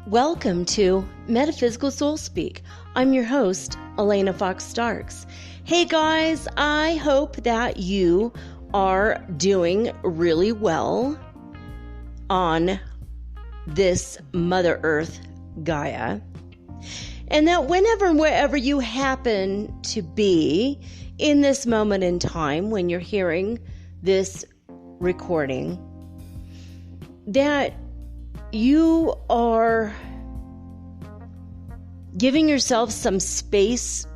Welcome to Metaphysical Soul Speak. I'm your host, Elena Fox Starks. Hey guys, I hope that you are doing really well on this Mother Earth Gaia. And that whenever and wherever you happen to be in this moment in time when you're hearing this recording, that you are giving yourself some space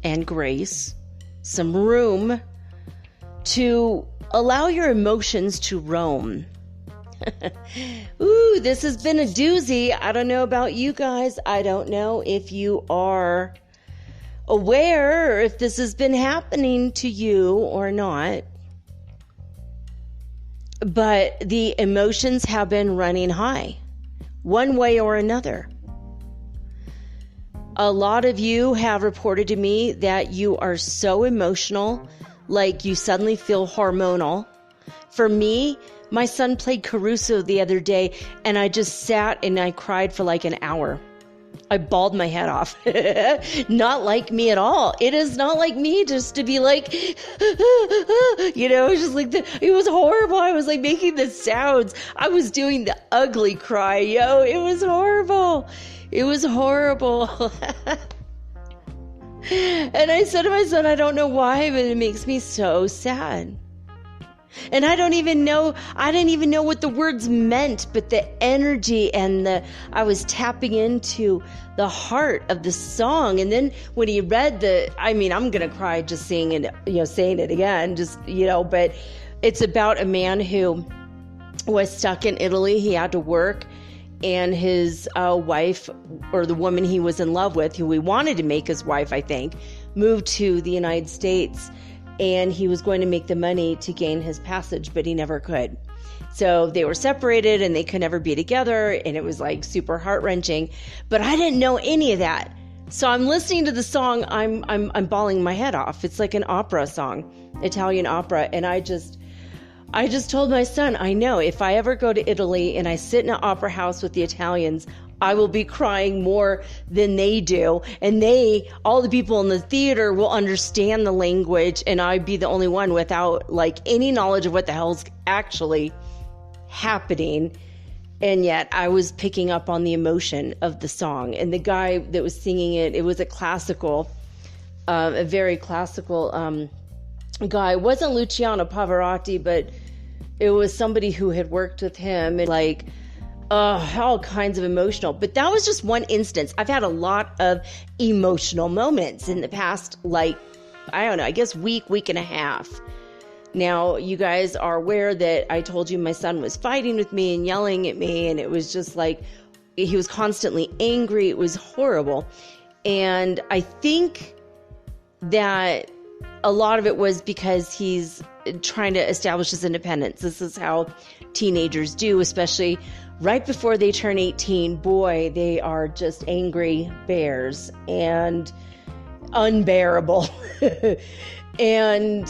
and grace, some room to allow your emotions to roam. Ooh, this has been a doozy. I don't know about you guys. I don't know if you are aware or if this has been happening to you or not. But the emotions have been running high, one way or another. A lot of you have reported to me that you are so emotional, like you suddenly feel hormonal. For me, my son played Caruso the other day, and I just sat and I cried for like an hour. I bawled my head off. Not like me at all. It is not like me just to be like, just like, it was horrible. I was like making the sounds. I was doing the ugly cry, It was horrible. It was horrible. And I said to my son, I don't know why, but it makes me so sad. And I didn't even know what the words meant, but the energy and I was tapping into the heart of the song. And then when he read I'm going to cry just saying it again, but it's about a man who was stuck in Italy. He had to work, and his wife, or the woman he was in love with, who he wanted to make his wife, I think, moved to the United States. And he was going to make the money to gain his passage, but he never could. So they were separated and they could never be together. And it was like super heart-wrenching. But I didn't know any of that. So I'm listening to the song. I'm bawling my head off. It's like an opera song, Italian opera. And I just told my son, I know if I ever go to Italy and I sit in an opera house with the Italians, I will be crying more than they do. And all the people in the theater will understand the language, and I'd be the only one without like any knowledge of what the hell's actually happening. And yet I was picking up on the emotion of the song. And the guy that was singing it was a very classical guy. It wasn't Luciano Pavarotti, but it was somebody who had worked with him, and all kinds of emotional. But that was just one instance. I've had a lot of emotional moments in the past, week and a half. Now, you guys are aware that I told you my son was fighting with me and yelling at me, and it was just like he was constantly angry. It was horrible. And I think that a lot of it was because he's trying to establish his independence. This is how teenagers do, especially right before they turn 18. Boy, they are just angry bears and unbearable. And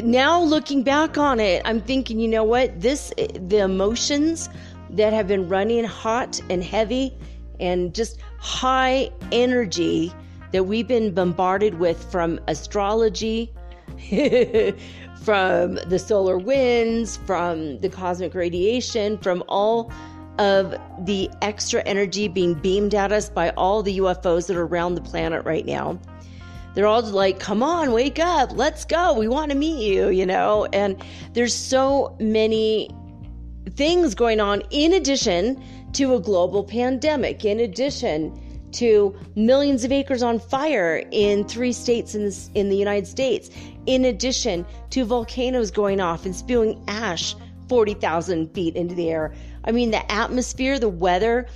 now looking back on it, I'm thinking, you know what? The emotions that have been running hot and heavy and just high energy that we've been bombarded with from astrology, from the solar winds, from the cosmic radiation, from all of the extra energy being beamed at us by all the UFOs that are around the planet right now. They're all like, come on, wake up, let's go, we want to meet you, and there's so many things going on in addition to a global pandemic, in addition to millions of acres on fire in 3 states in the United States, in addition to volcanoes going off and spewing ash 40,000 feet into the air. I mean, the atmosphere, the weather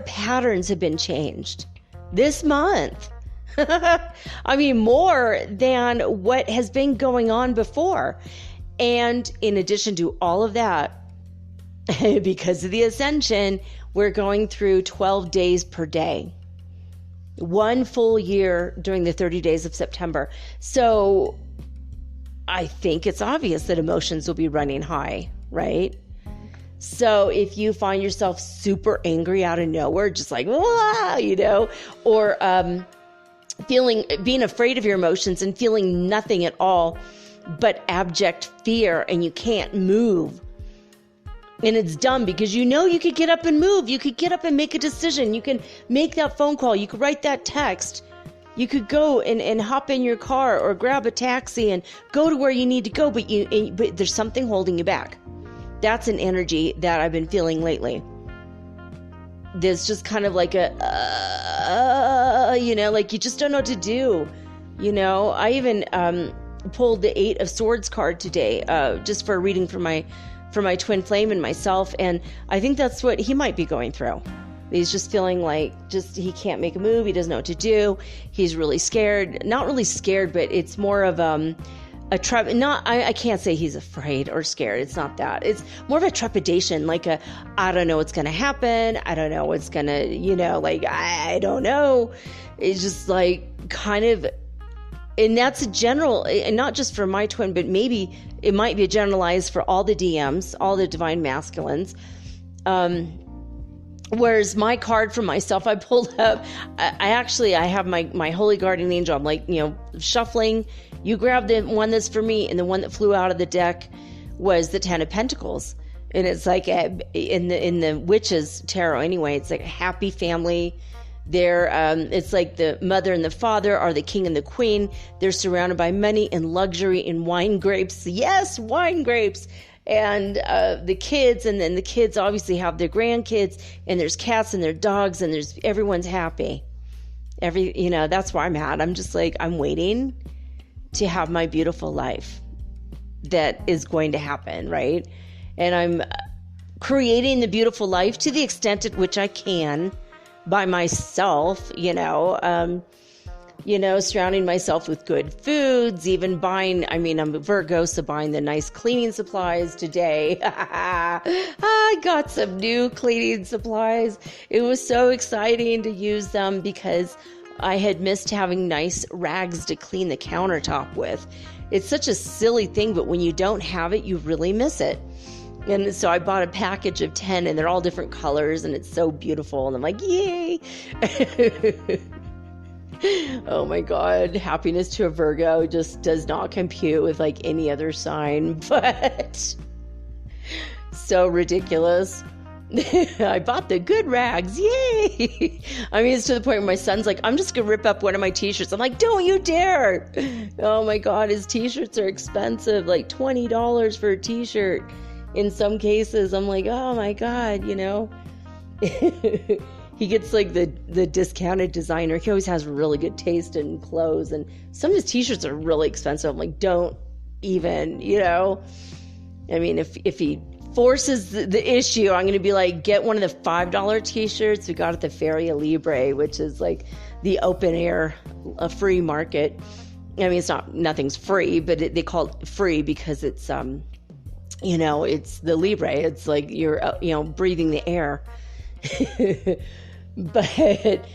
patterns have been changed this month. I mean, more than what has been going on before. And in addition to all of that, because of the Ascension, we're going through 12 days per day. 1 full year during the 30 days of September. So I think it's obvious that emotions will be running high, right? So if you find yourself super angry out of nowhere, just like, or being afraid of your emotions and feeling nothing at all but abject fear, and you can't move. And it's dumb because you could get up and move. You could get up and make a decision. You can make that phone call. You could write that text. You could go and hop in your car or grab a taxi and go to where you need to go, but there's something holding you back. That's an energy that I've been feeling lately. There's just kind of like like you just don't know what to do. I even pulled the 8 of Swords card today, just for a reading for my twin flame and myself. And I think that's what he might be going through. He's just feeling like he can't make a move. He doesn't know what to do. He's really scared. Not really scared, but it's more of I can't say he's afraid or scared. It's not that. It's more of a trepidation, like I don't know what's going to happen. I don't know what's going to, I don't know. It's just like kind of, and that's a general, and not just for my twin, but maybe it might be generalized for all the DMs, all the divine masculines. Whereas my card for myself, I pulled up, I have my holy guardian angel. I'm like, shuffling. You grab the one that's for me, and the one that flew out of the deck was the 10 of Pentacles. And it's like in the witches tarot anyway, it's like a happy family. It's like the mother and the father are the king and the queen. They're surrounded by money and luxury and wine grapes. Yes, wine grapes. And the kids, and then the kids obviously have their grandkids, and there's cats and their dogs, and everyone's happy. That's where I'm at. I'm just like, I'm waiting to have my beautiful life that is going to happen, right? And I'm creating the beautiful life to the extent at which I can by myself, surrounding myself with good foods, even buying, I'm a Virgo, so buying the nice cleaning supplies today. I got some new cleaning supplies. It was so exciting to use them because I had missed having nice rags to clean the countertop with. It's such a silly thing, but when you don't have it, you really miss it. And so I bought a package of 10, and they're all different colors, and it's so beautiful. And I'm like, yay! Oh my God, happiness to a Virgo just does not compute with like any other sign, but so ridiculous. I bought the good rags. Yay. It's to the point where my son's like, I'm just going to rip up one of my t-shirts. I'm like, don't you dare. Oh my God, his t-shirts are expensive, like $20 for a t-shirt in some cases. I'm like, oh my God, He gets like the discounted designer. He always has really good taste in clothes, and some of his t-shirts are really expensive. I'm like, don't even, if he forces the issue, I'm going to be like, get one of the $5 t-shirts we got at the Feria Libre, which is like the open air, a free market. Nothing's free, but they call it free because it's, it's the Libre. It's like you're, breathing the air. But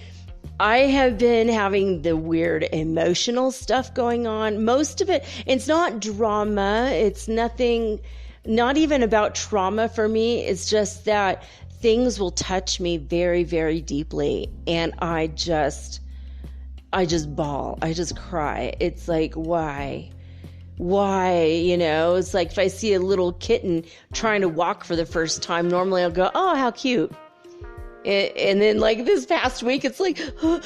I have been having the weird emotional stuff going on. Most of it, it's not drama. It's nothing, not even about trauma for me. It's just that things will touch me very, very deeply. And I just bawl. I just cry. It's like, why? It's like if I see a little kitten trying to walk for the first time, normally I'll go, oh, how cute. And then like this past week, it's like, oh,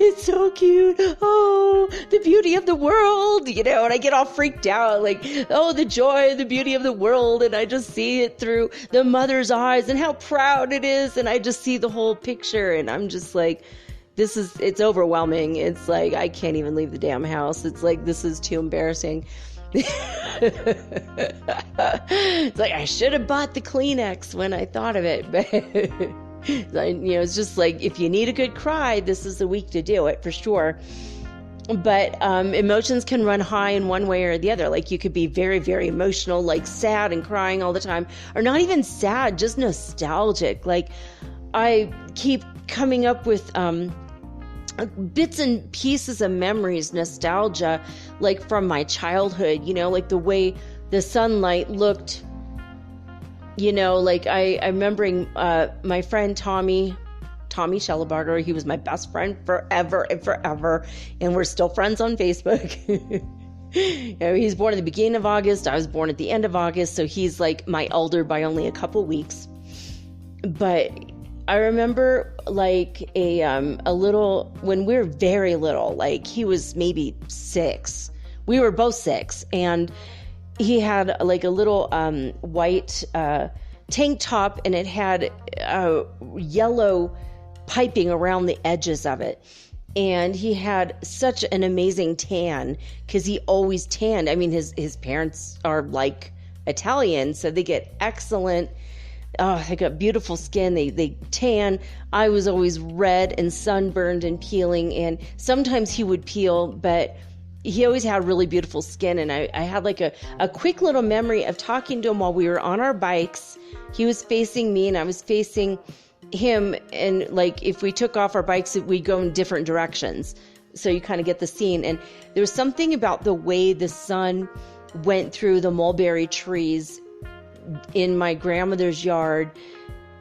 it's so cute. Oh, the beauty of the world, and I get all freaked out, like, oh, the joy, the beauty of the world. And I just see it through the mother's eyes and how proud it is. And I just see the whole picture, and I'm just like, it's overwhelming. It's like, I can't even leave the damn house. It's like, this is too embarrassing. It's like, I should have bought the Kleenex when I thought of it. But it's just like, if you need a good cry, this is the week to do it for sure. But emotions can run high in one way or the other. Like, you could be very, very emotional, like sad and crying all the time, or not even sad, just nostalgic. Like, I keep coming up with bits and pieces of memories, nostalgia, like from my childhood, like the way the sunlight looked, like I'm remembering my friend Tommy Schellebarger. He was my best friend forever and forever, and we're still friends on Facebook. He's born at the beginning of August. I was born at the end of August, so he's like my elder by only a couple weeks. But I remember like a little, when we were very little, like he was maybe 6. We were both 6, and he had like a little white tank top, and it had yellow piping around the edges of it. And he had such an amazing tan, because he always tanned. I mean, his parents are like Italian, so they get excellent. They got beautiful skin. They tan. I was always red and sunburned and peeling, and sometimes he would peel, but he always had really beautiful skin. And I had like a quick little memory of talking to him while we were on our bikes. He was facing me and I was facing him, and like if we took off our bikes, we'd go in different directions. So you kind of get the scene. And there was something about the way the sun went through the mulberry trees in my grandmother's yard.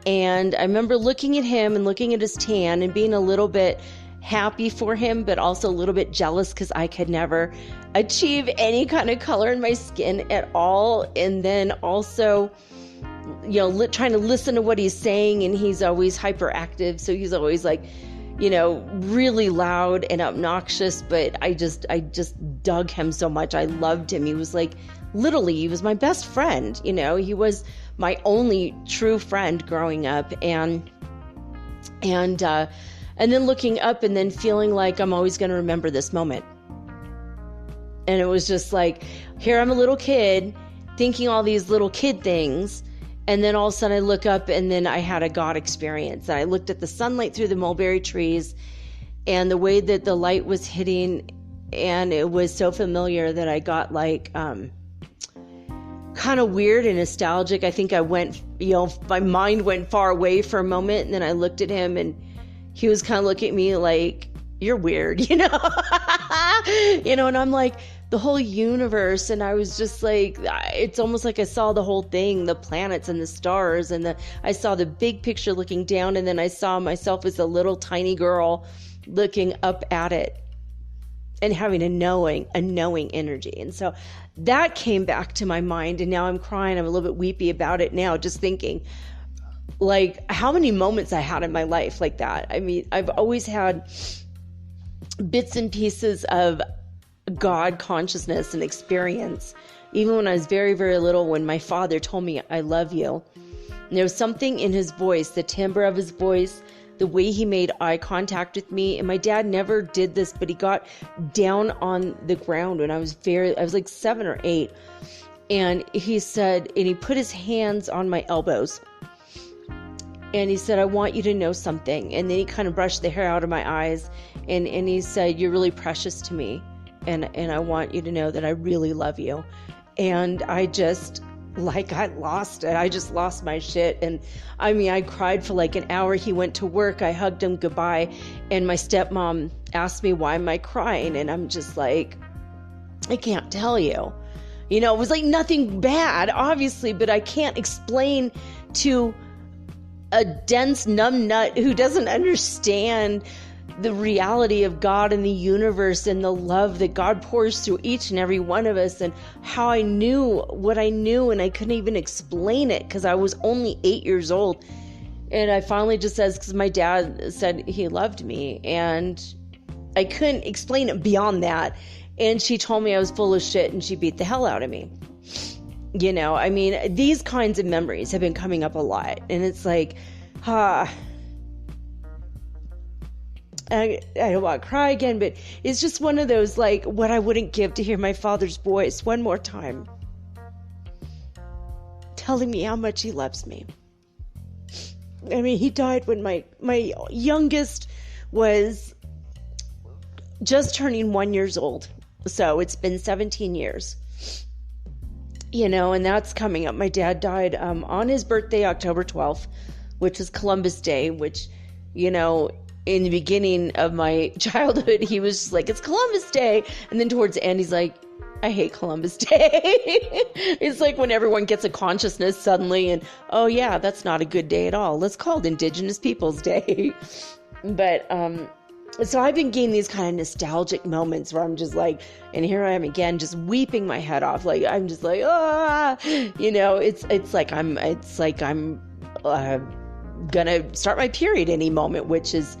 And I remember looking at him and looking at his tan and being a little bit happy for him, but also a little bit jealous because I could never achieve any kind of color in my skin at all. And then also, trying to listen to what he's saying, and he's always hyperactive. So he's always like, really loud and obnoxious, but I just dug him so much. I loved him. He was like, literally, he was my best friend. He was my only true friend growing up. And then looking up and then feeling like I'm always going to remember this moment. And it was just like, here I'm a little kid thinking all these little kid things. And then all of a sudden I look up, and then I had a God experience. And I looked at the sunlight through the mulberry trees and the way that the light was hitting. And it was so familiar that I got like, kind of weird and nostalgic. I think I went, my mind went far away for a moment. And then I looked at him, and he was kind of looking at me like, you're weird, and I'm like, the whole universe. And I was just like, it's almost like I saw the whole thing, the planets and the stars, and I saw the big picture looking down, and then I saw myself as a little tiny girl looking up at it and having a knowing energy. And so that came back to my mind, and now I'm crying. I'm a little bit weepy about it now, just thinking like how many moments I had in my life like that. I mean, I've always had bits and pieces of God consciousness and experience. Even when I was very, very little, when my father told me, I love you, and there was something in his voice, the timbre of his voice, the way he made eye contact with me. And my dad never did this, but he got down on the ground when I was like 7 or 8. And he said, and he put his hands on my elbows. And he said, I want you to know something. And then he kind of brushed the hair out of my eyes. And he said, you're really precious to me. And I want you to know that I really love you. And I just, I lost it. I just lost my shit. And I mean, I cried for like an hour. He went to work. I hugged him goodbye. And my stepmom asked me, why am I crying? And I'm just like, I can't tell you. It was like nothing bad, obviously, but I can't explain to a dense numbnut who doesn't understand the reality of God and the universe and the love that God pours through each and every one of us, and how I knew what I knew, and I couldn't even explain it because I was only 8 years old. And I finally just says, because my dad said he loved me, and I couldn't explain it beyond that. And she told me I was full of shit, and she beat the hell out of me. I mean, these kinds of memories have been coming up a lot, and it's like, I don't want to cry again, but it's just one of those, like, what I wouldn't give to hear my father's voice one more time, telling me how much he loves me. I mean, he died when my youngest was just turning 1 year old. So it's been 17 years. And that's coming up. My dad died on his birthday, October 12th, which is Columbus Day, which, in the beginning of my childhood, he was just like, it's Columbus Day. And then towards the end, he's like, I hate Columbus Day. It's like when everyone gets a consciousness suddenly and, oh yeah, that's not a good day at all. Let's call it Indigenous Peoples Day. But, so I've been getting these kind of nostalgic moments where I'm just like, and here I am again, just weeping my head off. Like, I'm just like, it's like I'm gonna start my period any moment, which is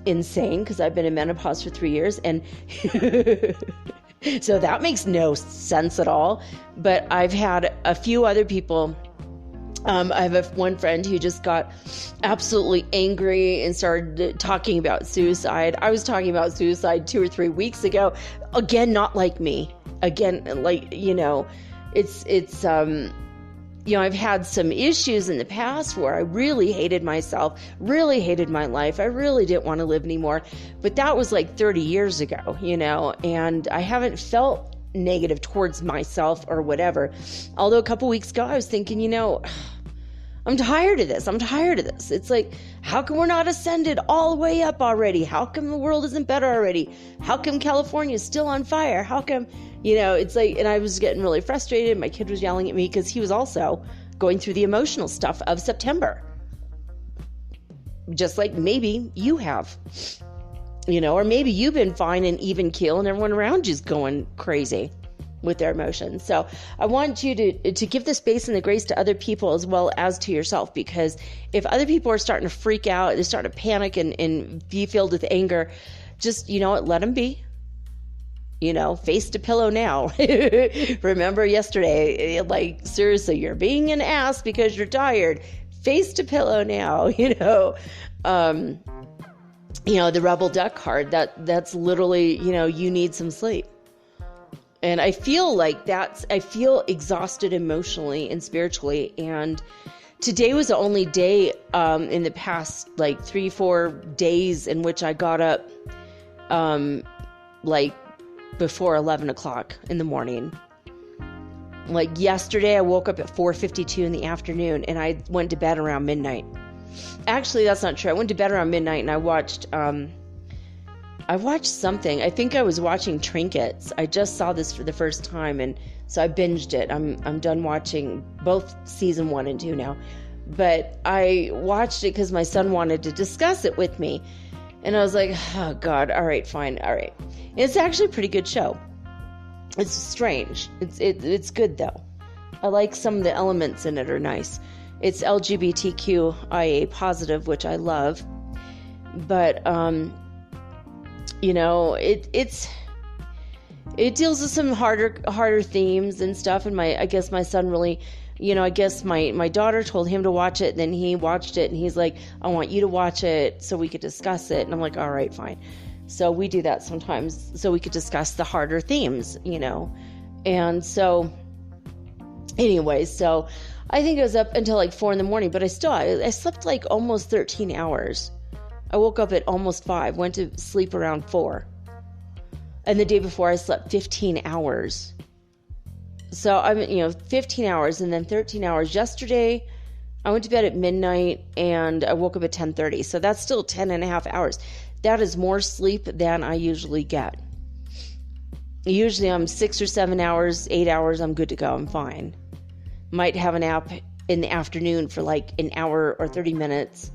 insane because I've been in menopause for 3 years. And so that makes no sense at all. But I've had a few other people. I have one friend who just got absolutely angry and started talking about suicide. I was talking about suicide 2 or 3 weeks ago. Again, not like me. Again, like, I've had some issues in the past where I really hated myself, really hated my life. I really didn't want to live anymore. But that was like 30 years ago, and I haven't felt negative towards myself or whatever. Although a couple weeks ago, I was thinking, I'm tired of this. It's like, how come we're not ascended all the way up already? How come the world isn't better already? How come California is still on fire? How come, it's like, and I was getting really frustrated. My kid was yelling at me because he was also going through the emotional stuff of September. Just like maybe you have, or maybe you've been fine and even keel and everyone around you is going crazy with their emotions. So I want you to give the space and the grace to other people as well as to yourself, because if other people are starting to freak out, they're starting to panic and be filled with anger, just, let them be. Face to pillow now. Remember yesterday, like, seriously, you're being an ass because you're tired. Face to pillow now, the rebel duck card, that's literally, you need some sleep. And I feel like I feel exhausted emotionally and spiritually. And today was the only day in the past, like 3-4 days in which I got up, like before 11 o'clock in the morning. Like yesterday, I woke up at 4:52 in the afternoon and I went to bed around midnight. Actually, that's not true. I went to bed around midnight and I watched something. I think I was watching Trinkets. I just saw this for the first time, and so I binged it. I'm done watching both season 1 and 2 now. But I watched it because my son wanted to discuss it with me. And I was like, oh God, all right, fine, all right. It's actually a pretty good show. It's strange. It's good though. I like some of the elements in it are nice. It's LGBTQIA positive, which I love. But it deals with some harder themes and stuff. And I guess my son really, I guess my daughter told him to watch it. And then he watched it and he's like, I want you to watch it so we could discuss it. And I'm like, all right, fine. So we do that sometimes so we could discuss the harder themes, And so anyways, so I think it was up until like 4 a.m, but I slept like almost 13 hours. I woke up at almost 5, went to sleep around 4. And the day before I slept 15 hours. So I'm, 15 hours and then 13 hours. Yesterday, I went to bed at midnight and I woke up at 10:30. So that's still 10 and a half hours. That is more sleep than I usually get. Usually I'm 6 or 7 hours, 8 hours, I'm good to go. I'm fine. Might have a nap in the afternoon for like an hour or 30 minutes.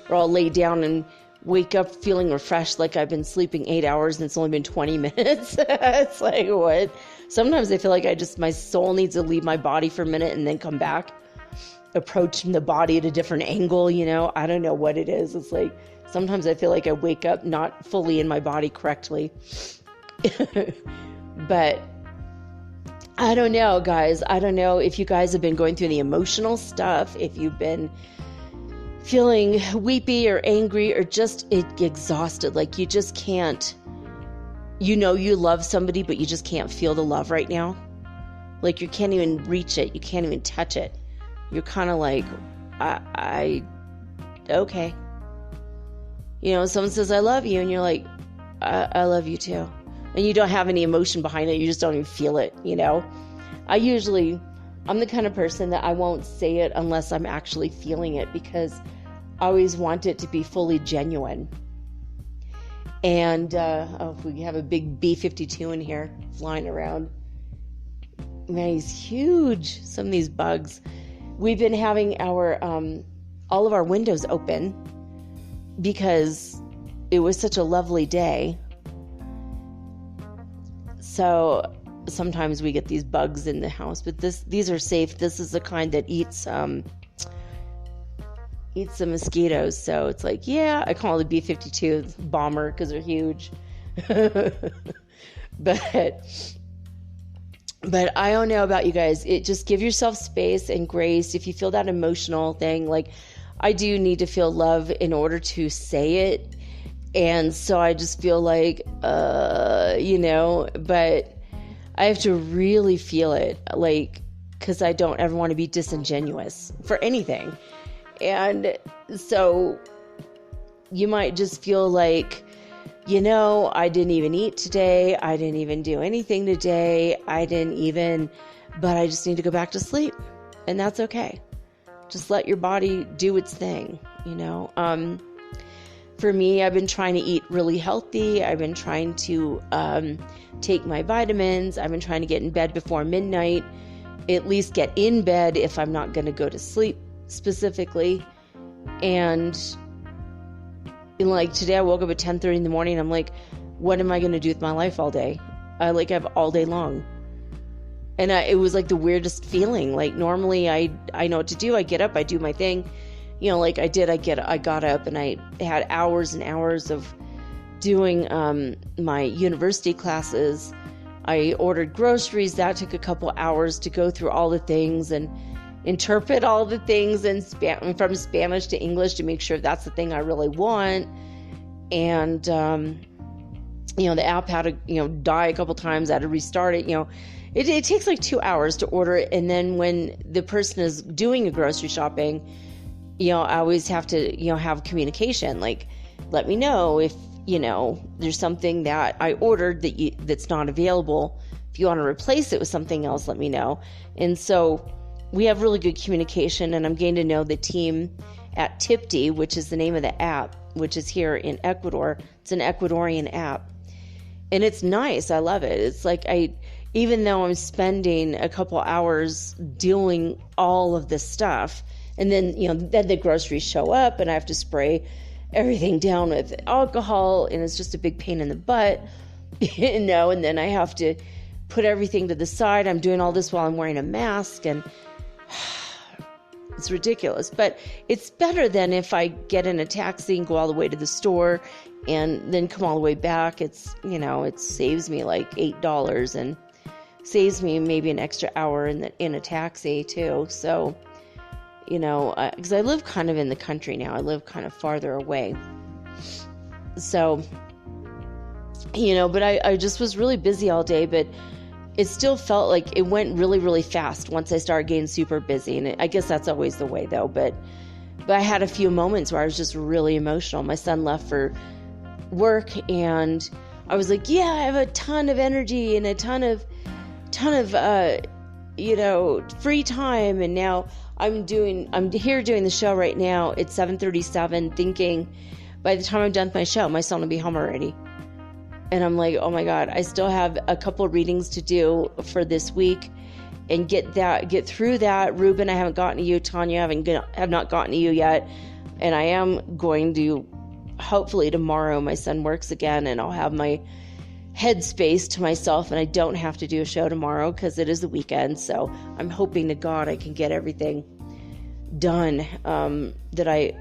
Or I'll lay down and wake up feeling refreshed like I've been sleeping 8 hours and it's only been 20 minutes. It's like, what? Sometimes I feel like my soul needs to leave my body for a minute and then come back. Approaching the body at a different angle, I don't know what it is. It's like, sometimes I feel like I wake up not fully in my body correctly. But I don't know, guys. I don't know if you guys have been going through the emotional stuff, if you've been feeling weepy or angry or just exhausted, like you just can't, you love somebody, but you just can't feel the love right now. Like you can't even reach it. You can't even touch it. You're kind of like, okay. Someone says, I love you. And you're like, I love you too. And you don't have any emotion behind it. You just don't even feel it, I'm the kind of person that I won't say it unless I'm actually feeling it, because I always want it to be fully genuine. And, we have a big B-52 in here flying around. Man, he's huge. Some of these bugs. We've been having our, all of our windows open because it was such a lovely day. So sometimes we get these bugs in the house, but these are safe. This is the kind that eats the mosquitoes. So it's like, yeah, I call it a B-52 bomber because they're huge. But I don't know about you guys. It just give yourself space and grace. If you feel that emotional thing, like I do need to feel love in order to say it. And so I just feel like, but I have to really feel it, like, because I don't ever want to be disingenuous for anything. And so you might just feel like, I didn't even eat today. I didn't even do anything today. But I just need to go back to sleep. And that's okay. Just let your body do its thing, For me, I've been trying to eat really healthy. I've been trying to take my vitamins. I've been trying to get in bed before midnight, at least get in bed if I'm not going to go to sleep specifically. And like today, I woke up at 10:30 in the morning. I'm like, what am I going to do with my life all day? I have all day long. And it was like the weirdest feeling. Like normally I know what to do. I get up, I do my thing. Like I got up and I had hours and hours of doing my university classes. I ordered groceries. That took a couple hours to go through all the things and interpret all the things from Spanish to English to make sure that's the thing I really want. And, the app had to, die a couple times. I had to restart it. It takes like 2 hours to order it. And then when the person is doing a grocery shopping, I always have to, have communication. Like, let me know if, there's something that I ordered that's not available. If you want to replace it with something else, let me know. And so we have really good communication, and I'm getting to know the team at Itty, which is the name of the app, which is here in Ecuador. It's an Ecuadorian app. And it's nice. I love it. It's like even though I'm spending a couple hours doing all of this stuff, and then, then the groceries show up and I have to spray everything down with alcohol, and it's just a big pain in the butt, and then I have to put everything to the side. I'm doing all this while I'm wearing a mask, and it's ridiculous. But it's better than if I get in a taxi and go all the way to the store and then come all the way back. It's, it saves me like $8 and saves me maybe an extra hour in a taxi too. So, because I live kind of in the country now. I live kind of farther away. So, but I just was really busy all day, but it still felt like it went really, really fast once I started getting super busy. And I guess that's always the way though. But I had a few moments where I was just really emotional. My son left for work and I was like, yeah, I have a ton of energy and a ton of free time. And now I'm here doing the show right now. It's 7:37, thinking by the time I'm done with my show, my son will be home already. And I'm like, oh my God, I still have a couple readings to do for this week and get through that. Ruben, I haven't gotten to you. Tanya, have not gotten to you yet. And I am going to, hopefully tomorrow, my son works again and I'll have my headspace to myself and I don't have to do a show tomorrow because it is the weekend. So I'm hoping to God I can get everything done,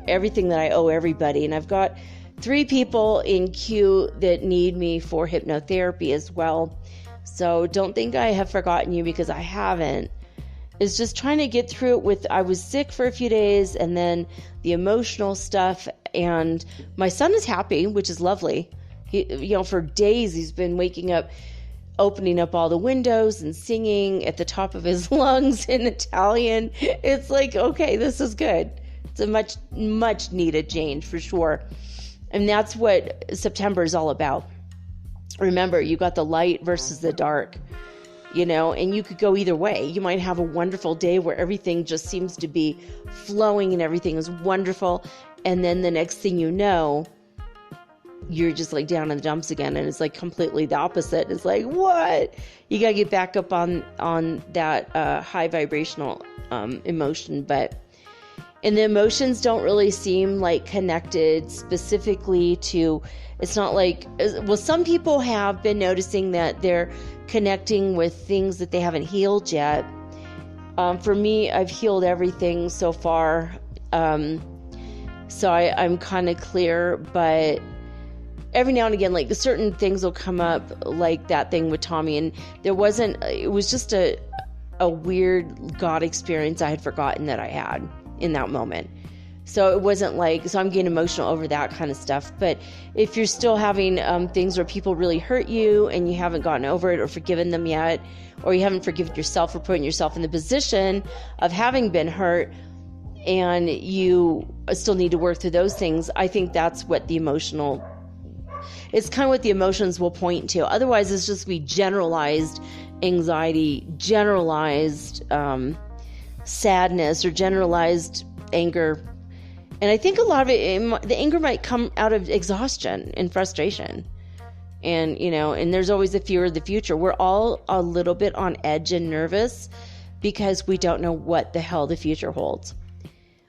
everything that I owe everybody. And I've got 3 people in queue that need me for hypnotherapy as well. So don't think I have forgotten you, because I haven't. is just trying to get through it with, I was sick for a few days, and then the emotional stuff, and my son is happy, which is lovely. He, for days he's been waking up, opening up all the windows and singing at the top of his lungs in Italian. It's like, okay, this is good. It's a much, much needed change for sure. And that's what September is all about. Remember, you got the light versus the dark, and you could go either way. You might have a wonderful day where everything just seems to be flowing and everything is wonderful. And then the next thing you know, you're just like down in the dumps again, and it's like completely the opposite. It's like, what? You got to get back up on that high vibrational emotion. And the emotions don't really seem like connected specifically to, it's not like, well, some people have been noticing that they're connecting with things that they haven't healed yet. For me, I've healed everything so far. So I'm kind of clear, but every now and again, like certain things will come up, like that thing with Tommy, and it was just a weird God experience I had forgotten that I had in that moment. So it wasn't like, so I'm getting emotional over that kind of stuff. But if you're still having things where people really hurt you and you haven't gotten over it or forgiven them yet, or you haven't forgiven yourself for putting yourself in the position of having been hurt, and you still need to work through those things, I think that's what it's kind of what the emotions will point to. Otherwise, it's just be generalized anxiety, generalized sadness, or generalized anger. And I think a lot of it, the anger might come out of exhaustion and frustration. And, and there's always the fear of the future. We're all a little bit on edge and nervous because we don't know what the hell the future holds.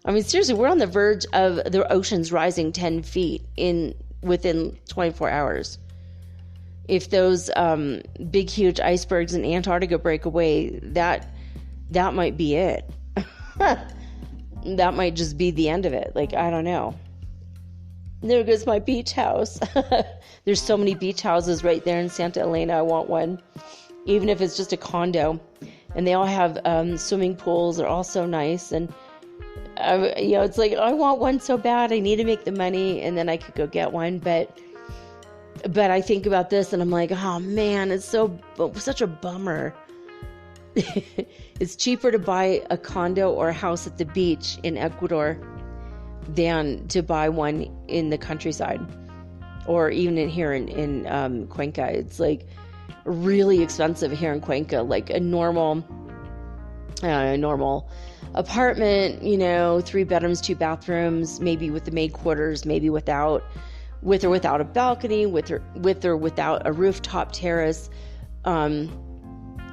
I mean, seriously, we're on the verge of the oceans rising 10 feet within 24 hours. If those big, huge icebergs in Antarctica break away, that might be it. That might just be the end of it. Like, I don't know. There goes my beach house. There's so many beach houses right there in Santa Elena. I want one, even if it's just a condo. And they all have swimming pools. They're all so nice. And it's like, I want one so bad. I need to make the money, and then I could go get one. But I think about this, and I'm like, oh man, it's such a bummer. It's cheaper to buy a condo or a house at the beach in Ecuador than to buy one in the countryside, or even here in Cuenca. It's like really expensive here in Cuenca. Like a normal apartment, 3 bedrooms, 2 bathrooms, maybe with the maid quarters, maybe with or without a balcony, with or without a rooftop terrace.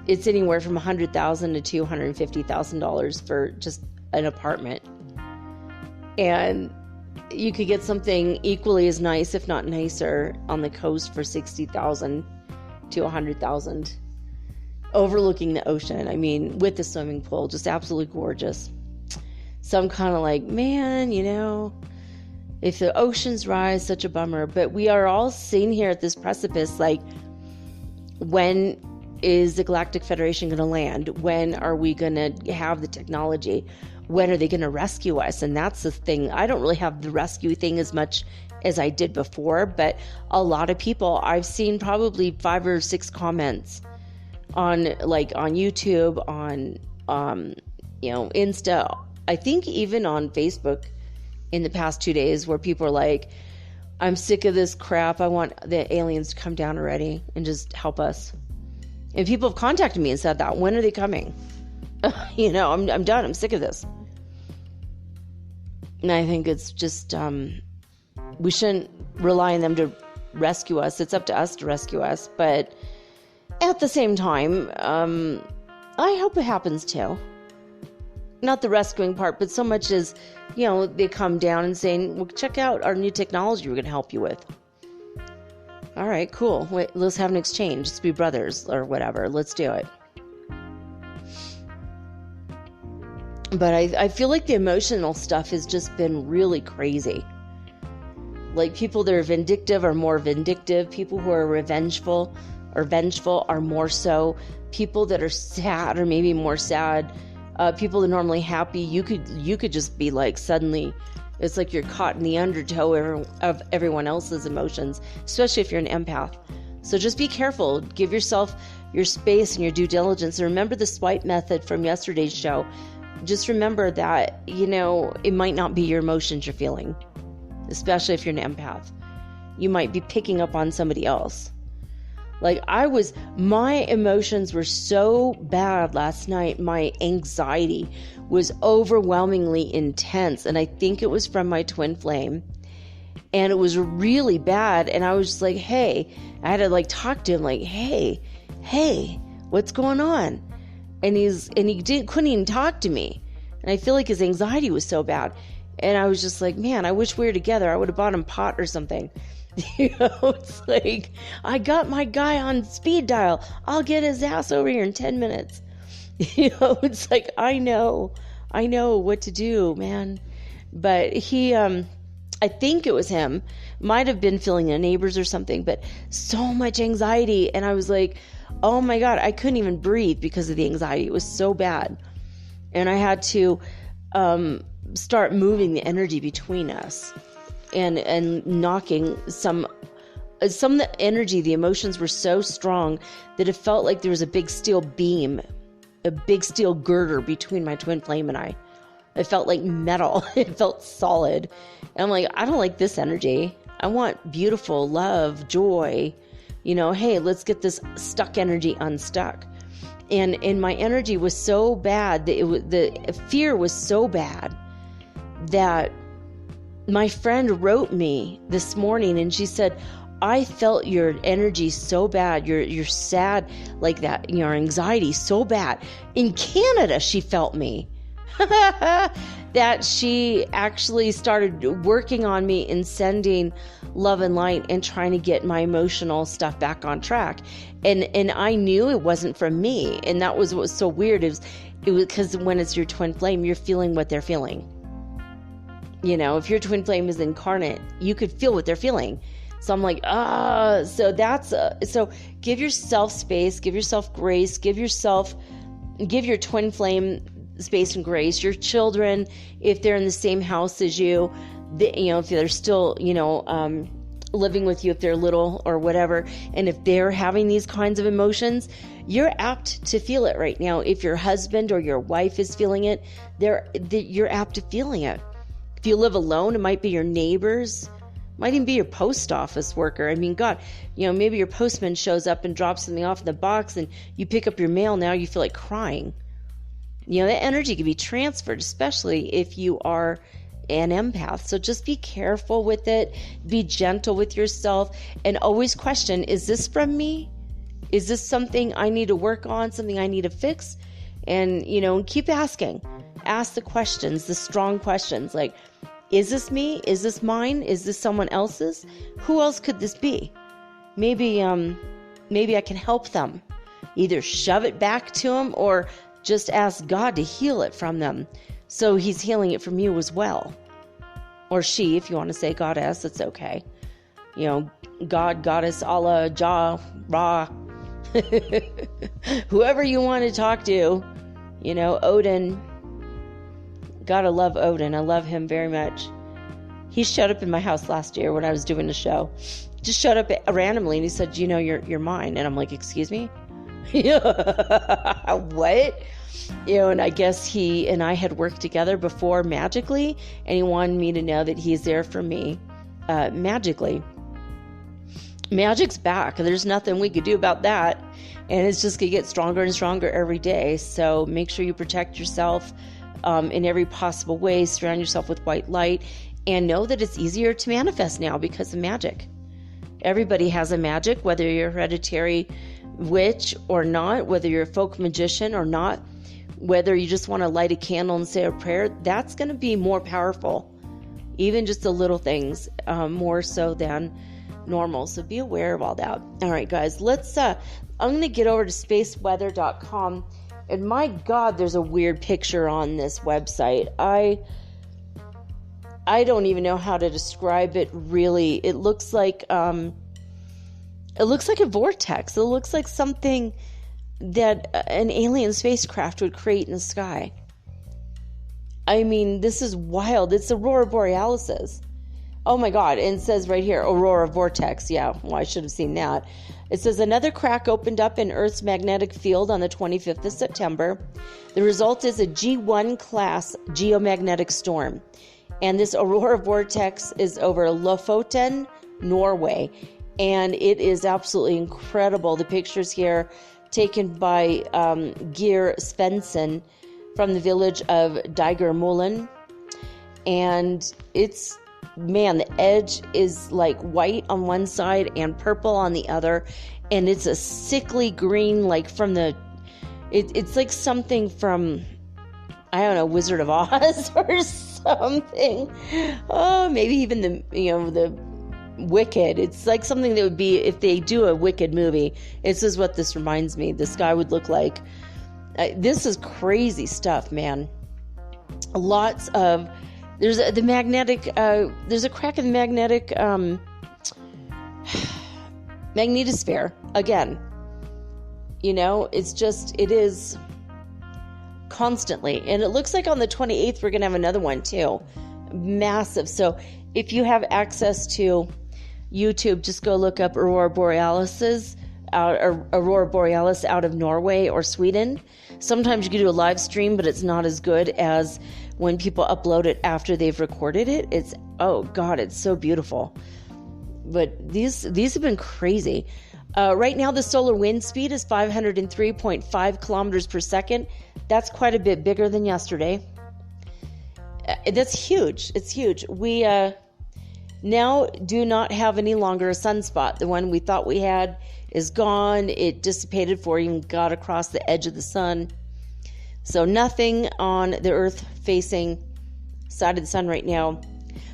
It's anywhere from $100,000 to $250,000 for just an apartment. And you could get something equally as nice, if not nicer, on the coast for $60,000 to $100,000, overlooking the ocean. I mean, with the swimming pool, just absolutely gorgeous. So I'm kind of like, man, if the oceans rise, such a bummer. But we are all sitting here at this precipice, like, when is the Galactic Federation going to land? When are we going to have the technology? When are they going to rescue us? And that's the thing. I don't really have the rescue thing as much as I did before, but a lot of people, I've seen probably 5 or 6 comments on YouTube, on Insta, I think even on Facebook in the past 2 days, where people are like, I'm sick of this crap. I want the aliens to come down already and just help us. And people have contacted me and said that. When are they coming? I'm done. I'm sick of this. And I think it's just, we shouldn't rely on them to rescue us. It's up to us to rescue us. But at the same time, I hope it happens too. Not the rescuing part, but so much as, they come down and saying, well, check out our new technology we're going to help you with. All right, cool. Wait, let's have an exchange. Let's be brothers or whatever. Let's do it. But I feel like the emotional stuff has just been really crazy. Like, people that are vindictive are more vindictive. People who are vengeful are more so. People that are sad are maybe more sad. People are normally happy. You could just be like, suddenly it's like you're caught in the undertow of everyone else's emotions, especially if you're an empath. So just be careful. Give yourself your space and your due diligence. And remember the swipe method from yesterday's show. Just remember that, it might not be your emotions you're feeling, especially if you're an empath. You might be picking up on somebody else. Like my emotions were so bad last night. My anxiety was overwhelmingly intense. And I think it was from my twin flame. And it was really bad. And I was just like, hey, I had to like talk to him like, hey, what's going on? And couldn't even talk to me. And I feel like his anxiety was so bad. And I was just like, man, I wish we were together. I would have bought him pot or something. It's like, I got my guy on speed dial. I'll get his ass over here in 10 minutes. It's like, I know what to do, man. But he, I think it was him, might have been feeling the neighbors or something, but so much anxiety. And I was like, oh my God, I couldn't even breathe because of the anxiety. It was so bad. And I had to start moving the energy between us and knocking some of the energy. The emotions were so strong that it felt like there was a big steel beam, a big steel girder between my twin flame and I. It felt like metal. It felt solid. And I'm like, I don't like this energy. I want beautiful love, joy. Hey, let's get this stuck energy unstuck. And my energy was so bad that the fear was so bad that my friend wrote me this morning and she said, I felt your energy so bad. You're sad like that. Your anxiety so bad. In Canada, she felt me. That she actually started working on me and sending love and light and trying to get my emotional stuff back on track. And I knew it wasn't from me. And that was what was so weird. It was because when it's your twin flame, you're feeling what they're feeling. If your twin flame is incarnate, you could feel what they're feeling. So I'm like, so give yourself space, give yourself grace, give your twin flame space and grace. Your children, if they're in the same house as you, if they're still, living with you, if they're little or whatever, and if they're having these kinds of emotions, you're apt to feel it right now. If your husband or your wife is feeling it, you're apt to feeling it. If you live alone, it might be your neighbors, might even be your post office worker. I mean, God, maybe your postman shows up and drops something off in the box and you pick up your mail. Now you feel like crying. That energy can be transferred, especially if you are an empath. So just be careful with it. Be gentle with yourself and always question, is this from me? Is this something I need to work on, something I need to fix? And, keep asking. Ask the questions, the strong questions, like, is this me? Is this mine? Is this someone else's? Who else could this be? Maybe I can help them. Either shove it back to them or just ask God to heal it from them. So he's healing it from you as well. Or she, if you want to say goddess, it's okay. God, goddess, Allah, Jah, Ra. Whoever you want to talk to. Odin. Gotta love Odin. I love him very much. He showed up in my house last year when I was doing the show. Just showed up randomly and he said, you're mine. And I'm like, excuse me? What? And I guess he and I had worked together before magically, and he wanted me to know that he's there for me magically. Magic's back. There's nothing we could do about that. And it's just going to get stronger and stronger every day. So make sure you protect yourself in every possible way. Surround yourself with white light and know that it's easier to manifest now because of magic. Everybody has a magic, whether you're a hereditary witch or not, whether you're a folk magician or not, whether you just want to light a candle and say a prayer, that's going to be more powerful. Even just the little things, more so than normal. So be aware of all that. All right, guys, I'm going to get over to spaceweather.com. And my God, there's a weird picture on this website. I don't even know how to describe it really. It looks like a vortex. It looks like something that an alien spacecraft would create in the sky. I mean, this is wild. It's aurora borealis. Oh my God. And it says right here, aurora vortex. Yeah, well, I should have seen that. It says another crack opened up in Earth's magnetic field on the 25th of September. The result is a G1 class geomagnetic storm. And this aurora vortex is over Lofoten, Norway. And it is absolutely incredible. The pictures here taken by Geir Svensson from the village of Digermolen. And it's, man, the edge is like white on one side and purple on the other. And it's a sickly green, like from the, it's like something from, I don't know, Wizard of Oz or something. Oh, maybe even the Wicked. It's like something that would be, if they do a Wicked movie, this is what this reminds me. The sky would look like. This is crazy stuff, man. Lots of, there's a crack in the magnetic magnetosphere again. It is constantly. And it looks like on the 28th, we're going to have another one too. Massive. So if you have access to YouTube, just go look up aurora borealis out of Norway or Sweden. Sometimes you can do a live stream, but it's not as good as when people upload it after they've recorded it. It's, oh God, it's so beautiful. But these have been crazy. Right now, the solar wind speed is 503.5 kilometers per second. That's quite a bit bigger than yesterday. That's huge. It's huge. We now do not have any longer a sunspot. The one we thought we had is gone. It dissipated before it even got across the edge of the sun. So nothing on the Earth-facing side of the sun right now.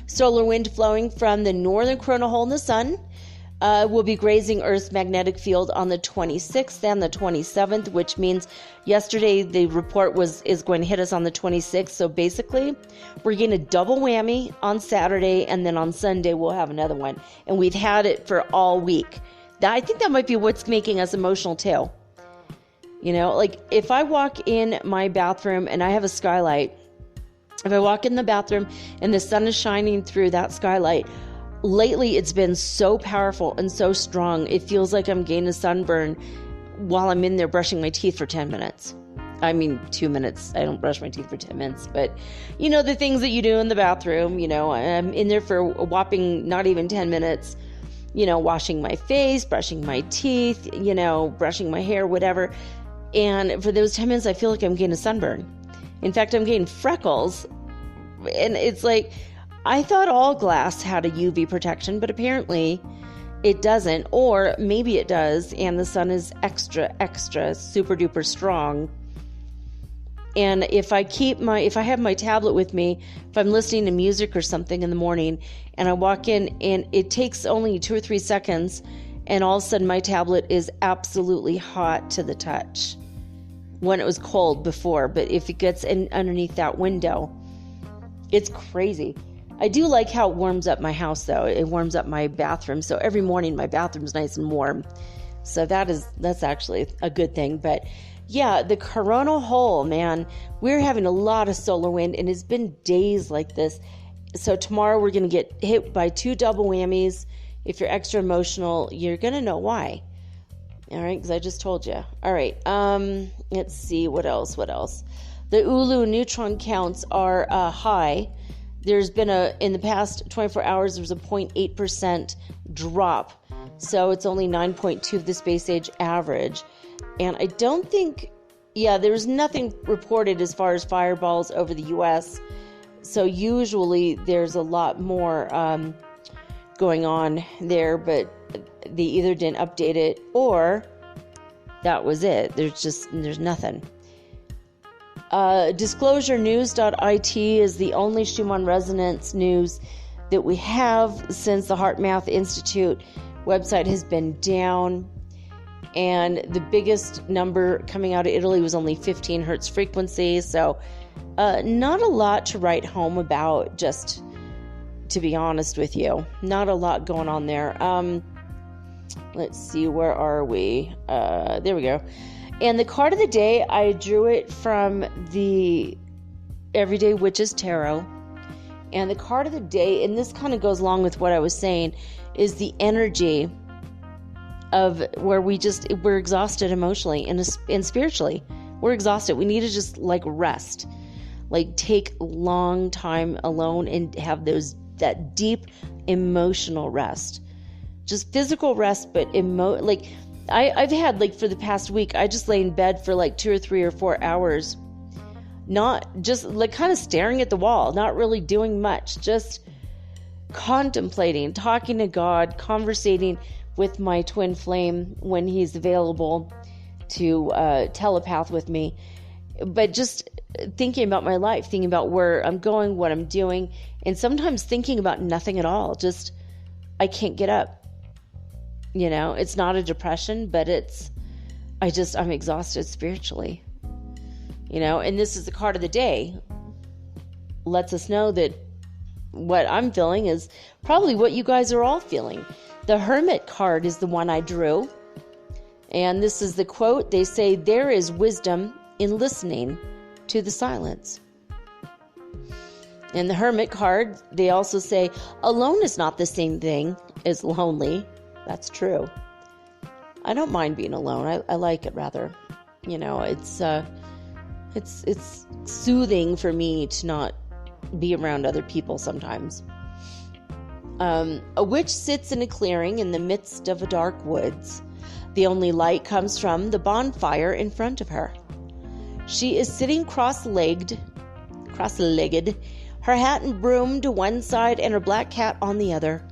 Solar wind flowing from the northern coronal hole in the sun will be grazing Earth's magnetic field on the 26th and the 27th, which means yesterday the report is going to hit us on the 26th. So basically, we're getting a double whammy on Saturday, and then on Sunday we'll have another one. And we've had it for all week. I think that might be what's making us emotional too. Like if I walk in my bathroom and I have a skylight, if I walk in the bathroom and the sun is shining through that skylight, lately it's been so powerful and so strong, it feels like I'm getting a sunburn while I'm in there brushing my teeth for 10 minutes. I mean, 2 minutes. I don't brush my teeth for 10 minutes, but the things that you do in the bathroom, I'm in there for a whopping not even 10 minutes, washing my face, brushing my teeth, brushing my hair, whatever. And for those 10 minutes, I feel like I'm getting a sunburn. In fact, I'm getting freckles. And it's like, I thought all glass had a UV protection, but apparently it doesn't. Or maybe it does, and the sun is extra, super duper strong. And if I have my tablet with me, if I'm listening to music or something in the morning, and I walk in and it takes only 2 or 3 seconds, and all of a sudden my tablet is absolutely hot to the touch when it was cold before. But if it gets in underneath that window, it's crazy. I do like how it warms up my house, though. It warms up my bathroom. So every morning my bathroom's nice and warm. So that's actually a good thing. But yeah, the coronal hole, man, we're having a lot of solar wind, and it's been days like this. So tomorrow we're going to get hit by 2 double whammies. If you're extra emotional, you're going to know why. All right, because I just told you. All right, let's see, what else? The Ulu neutron counts are high. There's been in the past 24 hours, there's a 0.8% drop. So it's only 9.2 of the space age average. And I don't think, there's nothing reported as far as fireballs over the U.S. So usually there's a lot more going on there, but they either didn't update it or that was it. There's nothing. Disclosurenews.it is the only Schumann resonance news that we have since the HeartMath Institute website has been down. And the biggest number coming out of Italy was only 15 hertz frequency. So not a lot to write home about, just to be honest with you. Not a lot going on there. Let's see, where are we? There we go. And the card of the day, I drew it from the Everyday Witches Tarot. And the card of the day, and this kind of goes along with what I was saying, is the energy of where we're exhausted emotionally and spiritually. We're exhausted. We need to just rest, take long time alone and have that deep emotional rest, just physical rest, but I've had for the past week, I just lay in bed for 2 or 3 or 4 hours, not just kind of staring at the wall, not really doing much, just contemplating, talking to God, conversating with my twin flame when he's available to telepath with me, but just thinking about my life, thinking about where I'm going, what I'm doing, and sometimes thinking about nothing at all. Just, I can't get up. It's not a depression, but I'm exhausted spiritually. And this is the card of the day. Lets us know that what I'm feeling is probably what you guys are all feeling. The Hermit card is the one I drew. And this is the quote. They say, "There is wisdom in listening to the silence." And the Hermit card, they also say, alone is not the same thing as lonely. That's true. I don't mind being alone. I like it rather. It's soothing for me to not be around other people sometimes. A witch sits in a clearing in the midst of a dark woods. The only light comes from the bonfire in front of her. She is sitting cross-legged, her hat and broom to one side and her black cat on the other.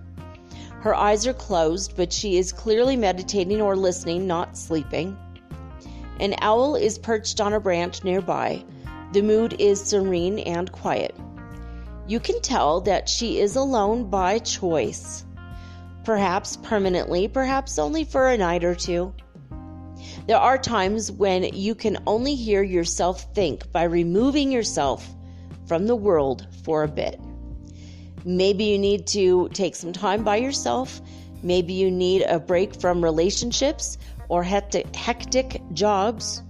Her eyes are closed, but she is clearly meditating or listening, not sleeping. An owl is perched on a branch nearby. The mood is serene and quiet. You can tell that she is alone by choice. Perhaps permanently, perhaps only for a night or two. There are times when you can only hear yourself think by removing yourself from the world for a bit. Maybe you need to take some time by yourself. Maybe you need a break from relationships or hectic jobs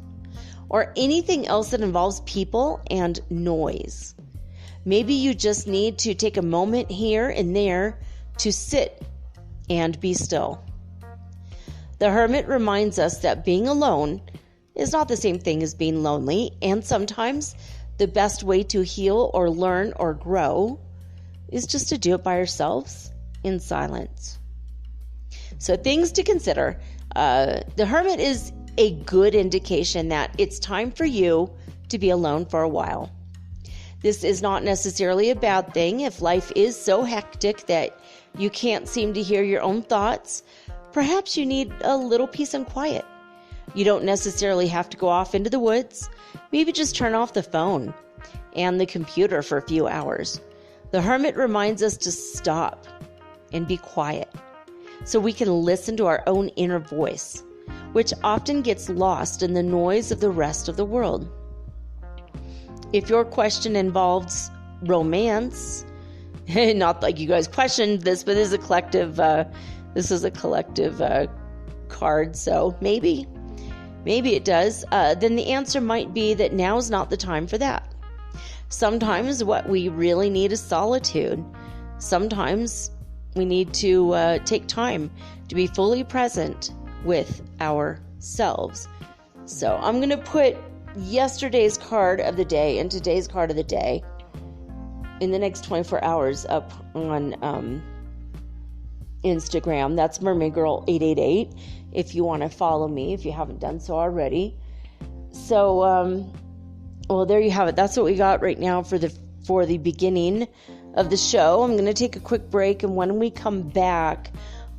or anything else that involves people and noise. Maybe you just need to take a moment here and there to sit and be still. The Hermit reminds us that being alone is not the same thing as being lonely, and sometimes the best way to heal or learn or grow is just to do it by ourselves in silence. So things to consider. The Hermit is a good indication that it's time for you to be alone for a while. This is not necessarily a bad thing. If life is so hectic that you can't seem to hear your own thoughts, perhaps you need a little peace and quiet. You don't necessarily have to go off into the woods. Maybe just turn off the phone and the computer for a few hours. The Hermit reminds us to stop and be quiet so we can listen to our own inner voice, which often gets lost in the noise of the rest of the world. If your question involves romance, not like you guys questioned this, but this is a collective card, so maybe it does, then the answer might be that now is not the time for that. Sometimes what we really need is solitude. Sometimes we need to take time to be fully present with ourselves. So I'm going to put yesterday's card of the day and today's card of the day in the next 24 hours up on Instagram. That's Mermaid Girl 888 if you want to follow me, if you haven't done so already. So well, there you have it. That's what we got right now for the beginning of the show. I'm going to take a quick break, and when we come back,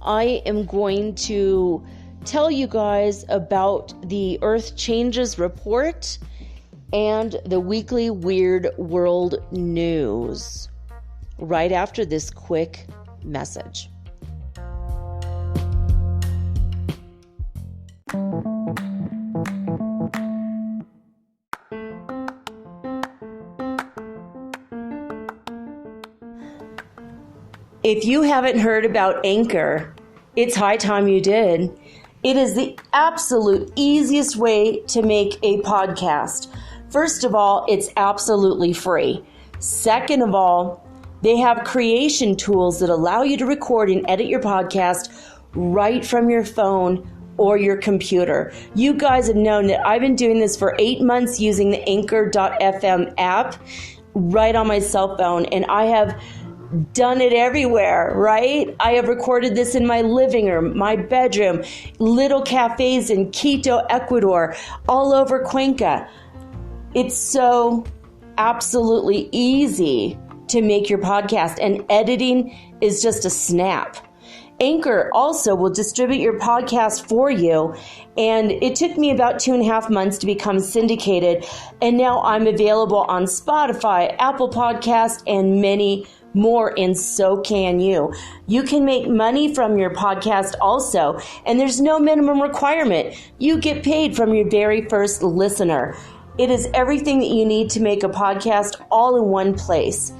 I am going to tell you guys about the Earth Changes report and the weekly Weird World News right after this quick message. If you haven't heard about Anchor, it's high time you did. It is the absolute easiest way to make a podcast. First of all, it's absolutely free. Second of all, they have creation tools that allow you to record and edit your podcast right from your phone or your computer. You guys have known that I've been doing this for 8 months using the anchor.fm app right on my cell phone, and I have done it everywhere, right? I have recorded this in my living room, my bedroom, little cafes in Quito, Ecuador, all over Cuenca. It's so absolutely easy to make your podcast, and editing is just a snap. Anchor also will distribute your podcast for you, and it took me about 2.5 months to become syndicated, and now I'm available on Spotify, Apple Podcast, and many more, and so can you. You can make money from your podcast also, and there's no minimum requirement. You get paid from your very first listener. It is everything that you need to make a podcast all in one place.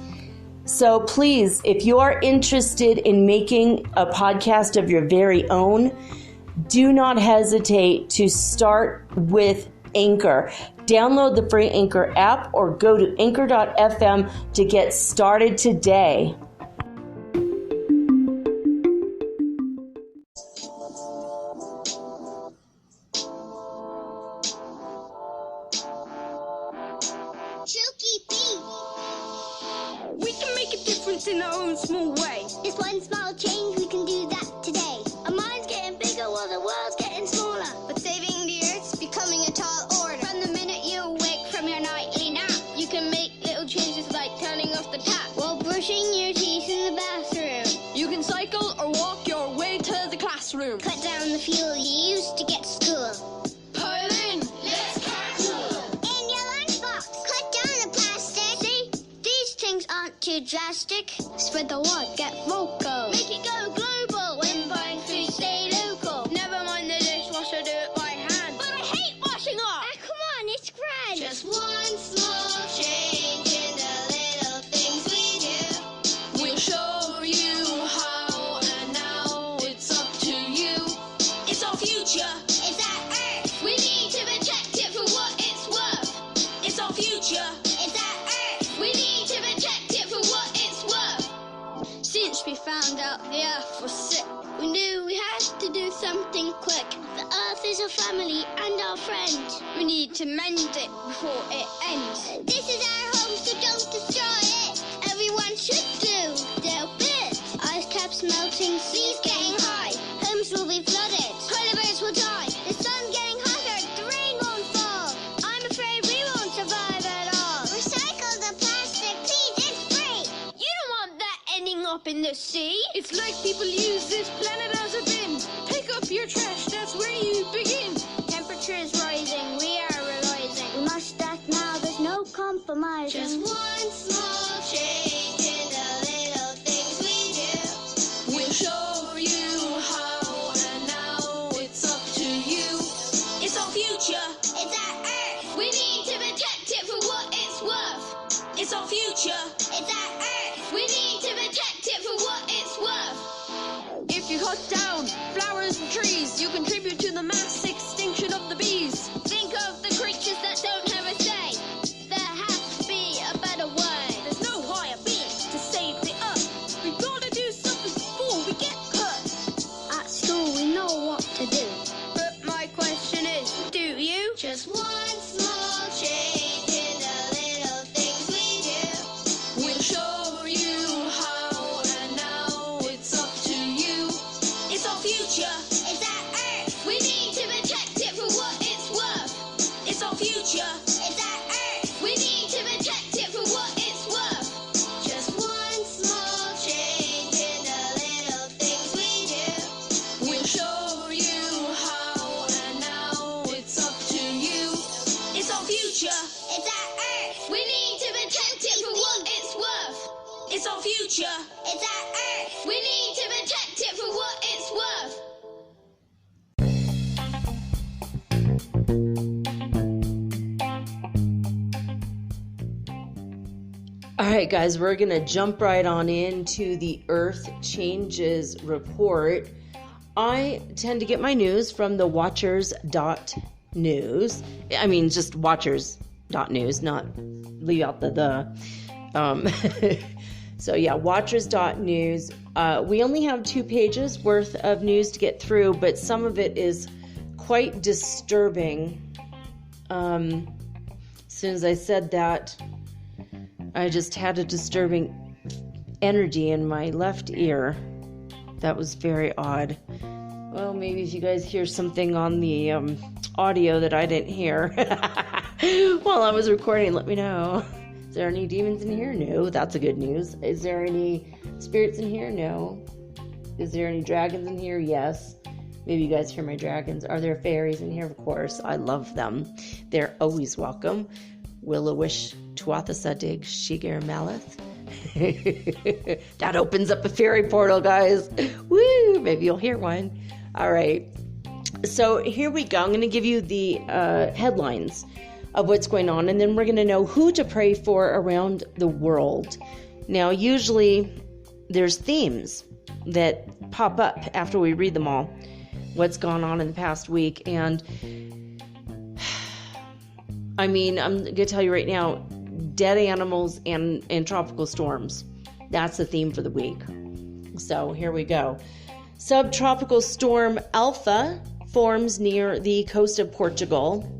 So please, if you are interested in making a podcast of your very own, do not hesitate to start with Anchor. Download the free Anchor app or go to anchor.fm to get started today. We can make a difference in our own small way. It's one small change, we can do that today. Our mind's getting bigger while the world's getting smaller. But saving the earth's becoming a tall order. From the minute you awake from your nightly nap, You can make little changes like turning off the tap. while brushing your teeth in the bathroom. You can cycle or walk your way to the classroom. Cut down the fuel you use to get to school. Pile in, let's carpool. In your lunchbox, cut down the plastic. See, these things aren't too drastic. Spread the word, get vocal. Make it go global. When buying food, stay local. Never mind the dishwasher, do it by hand. But I hate washing up. Ah, come on, it's grand. Just one small change in the little things we do. We'll show you how, and now it's up to you. It's our future. It's our earth. We need to protect it for what it's worth. It's our future. It's our earth. We need to protect it for what it's worth. Since we found out the earth was sick, we knew we had to do something quick. The earth is our family and our friend. We need to mend it before it ends. This is our home, so don't destroy it. Everyone should do their bit. Ice caps melting, seas getting high. Homes will be flooded, polar bears will die. The sun's getting hotter, the rain won't fall. I'm afraid we won't survive at all. Recycle the plastic, please, it's free. You don't want that ending up in the sea. It's like people use this planet as a bin. Pick up your trash, that's where you begin. Temperature is rising, we are realizing. We must act now, there's no compromising. Just one small change in the little things we do. We'll show you how, and now it's up to you. It's our future. It's our earth. We need to protect it for what it's worth. It's our future. It's our earth. We need to protect it for what it's worth. If you cut down flowers and trees, you contribute to the mass extinction of the bees. Think of the creatures that don't have a say. There has to be a better way. There's no higher being to save the earth. We've got to do something before we get hurt. At school, we know what to do. But my question is, do you? Just one small change in the little things we do. We'll show you how, and now it's up to you. It's our future. It's our earth. We need to protect it for what it's worth. It's our future. It's our earth. We need to protect it for what it's worth. Just one small change in the little things we do. We'll show you how, and now it's up to you. It's our future. It's our earth. We need to protect it for what it's worth. It's our future. It's our earth. We need to protect it for what it's worth. All right, guys, we're going to jump right on into the Earth Changes report. I tend to get my news from the watchers.news. I mean, just watchers. watchers.news, not leave out the. So yeah, watchers.news. We only have 2 pages worth of news to get through, but some of it is quite disturbing. As soon as I said that, I just had a disturbing energy in my left ear. That was very odd. Well, maybe if you guys hear something on the audio that I didn't hear while I was recording, let me know. Is there any demons in here? No, that's a good news. Is there any spirits in here? No. Is there any dragons in here? Yes. Maybe you guys hear my dragons. Are there fairies in here? Of course. I love them. They're always welcome. Willowish Tuathasadig Shigar Malith. That opens up a fairy portal, guys. Woo! Maybe you'll hear one. All right. So here we go. I'm going to give you the headlines of what's going on, and then we're going to know who to pray for around the world. Now, usually there's themes that pop up after we read them all, what's gone on in the past week. And I mean, I'm going to tell you right now, dead animals and tropical storms. That's the theme for the week. So here we go. Subtropical storm Alpha forms near the coast of Portugal.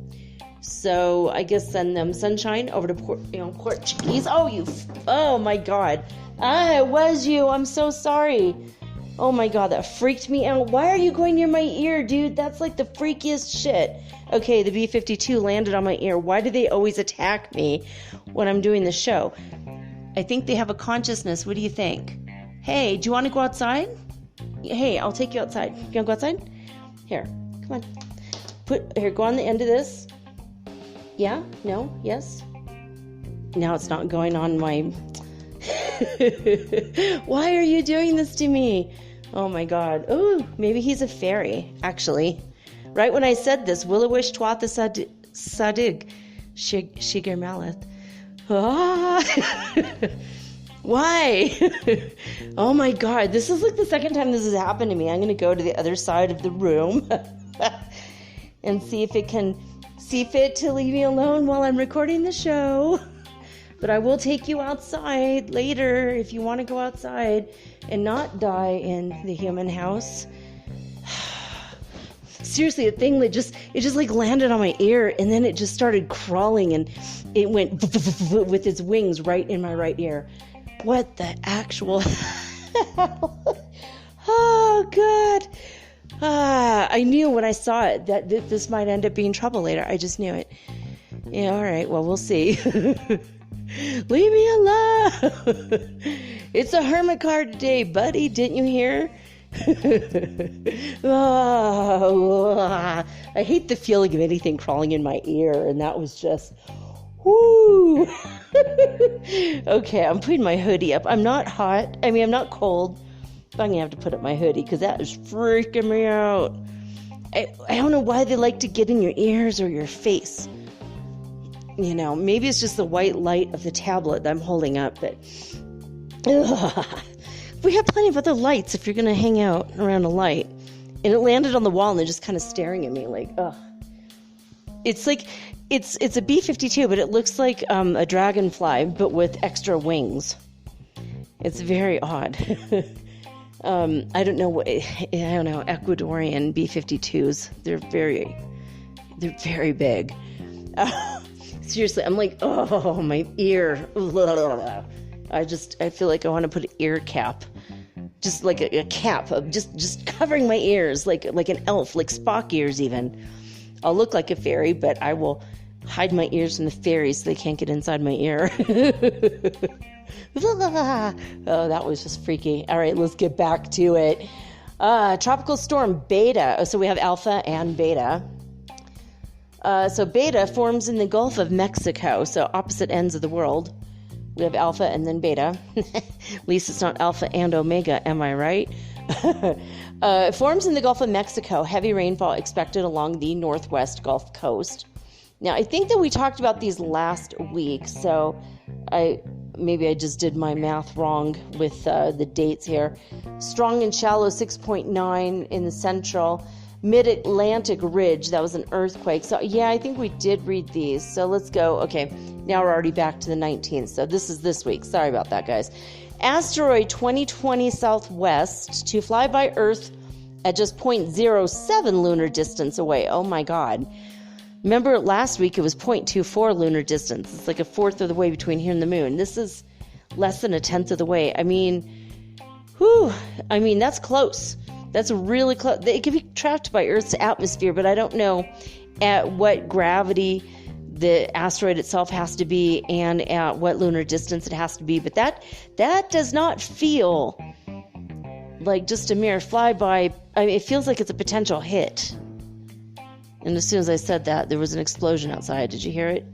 So I guess send them sunshine over to Portuguese. Oh my God. It was you. I'm so sorry. Oh my God, that freaked me out. Why are you going near my ear, dude? That's like the freakiest shit. Okay, the B-52 landed on my ear. Why do they always attack me when I'm doing the show? I think they have a consciousness. What do you think? Hey, do you want to go outside? Hey, I'll take you outside. You want to go outside? Here, come on. Go on the end of this. Yeah? No? Yes? Now it's not going on my... Why are you doing this to me? Oh my God. Ooh, maybe he's a fairy, actually. Right when I said this, Willowish Tuatha Sadig Shigar Malith. Why? Oh my God. This is like the second time this has happened to me. I'm going to go to the other side of the room and see if it can see fit to leave me alone while I'm recording the show. But I will take you outside later if you want to go outside and not die in the human house. Seriously, a thing that just like landed on my ear, and then it just started crawling, and it went with its wings right in my right ear. What the actual hell? Oh God. I knew when I saw it that this might end up being trouble later. I just knew it. Yeah, all right. Well, we'll see. Leave me alone. It's a hermit card today, buddy. Didn't you hear? I hate the feeling of anything crawling in my ear, and that was just whoo. Okay, I'm putting my hoodie up. I'm not hot. I mean, I'm not cold, but I'm gonna have to put up my hoodie because that is freaking me out. I don't know why they like to get in your ears or your face. You know, maybe it's just the white light of the tablet that I'm holding up, but we have plenty of other lights if you're going to hang out around a light. And it landed on the wall and they're just kind of staring at me like, ugh. It's like, it's a B-52, but it looks like a dragonfly, but with extra wings. It's very odd. I don't know, Ecuadorian B-52s. They're very big. Seriously, I'm like, oh, my ear. I feel like I want to put an ear cap. Just like a cap of just covering my ears like an elf, like Spock ears even. I'll look like a fairy, but I will hide my ears from the fairies so they can't get inside my ear. Oh, that was just freaky. All right, let's get back to it. Tropical storm Beta. So we have Alpha and Beta. So Beta forms in the Gulf of Mexico, so opposite ends of the world. We have Alpha and then Beta. At least it's not Alpha and Omega, am I right? It forms in the Gulf of Mexico. Heavy rainfall expected along the northwest Gulf Coast. Now, I think that we talked about these last week, so maybe I just did my math wrong with the dates here. Strong and shallow 6.9 in the central. Mid-Atlantic ridge. That was an earthquake. So yeah, I think we did read these. So let's go. Okay, now we're already back to the 19th. So this is this week. Sorry about that, guys. Asteroid 2020 southwest to fly by Earth at just 0.07 lunar distance away. Oh my God. Remember last week it was 0.24 lunar distance. It's like a fourth of the way between here and the moon. This is less than a tenth of the way. I mean, that's close. That's really close. It could be trapped by Earth's atmosphere, but I don't know at what gravity the asteroid itself has to be and at what lunar distance it has to be. But that does not feel like just a mere flyby. I mean, it feels like it's a potential hit. And as soon as I said that, there was an explosion outside. Did you hear it?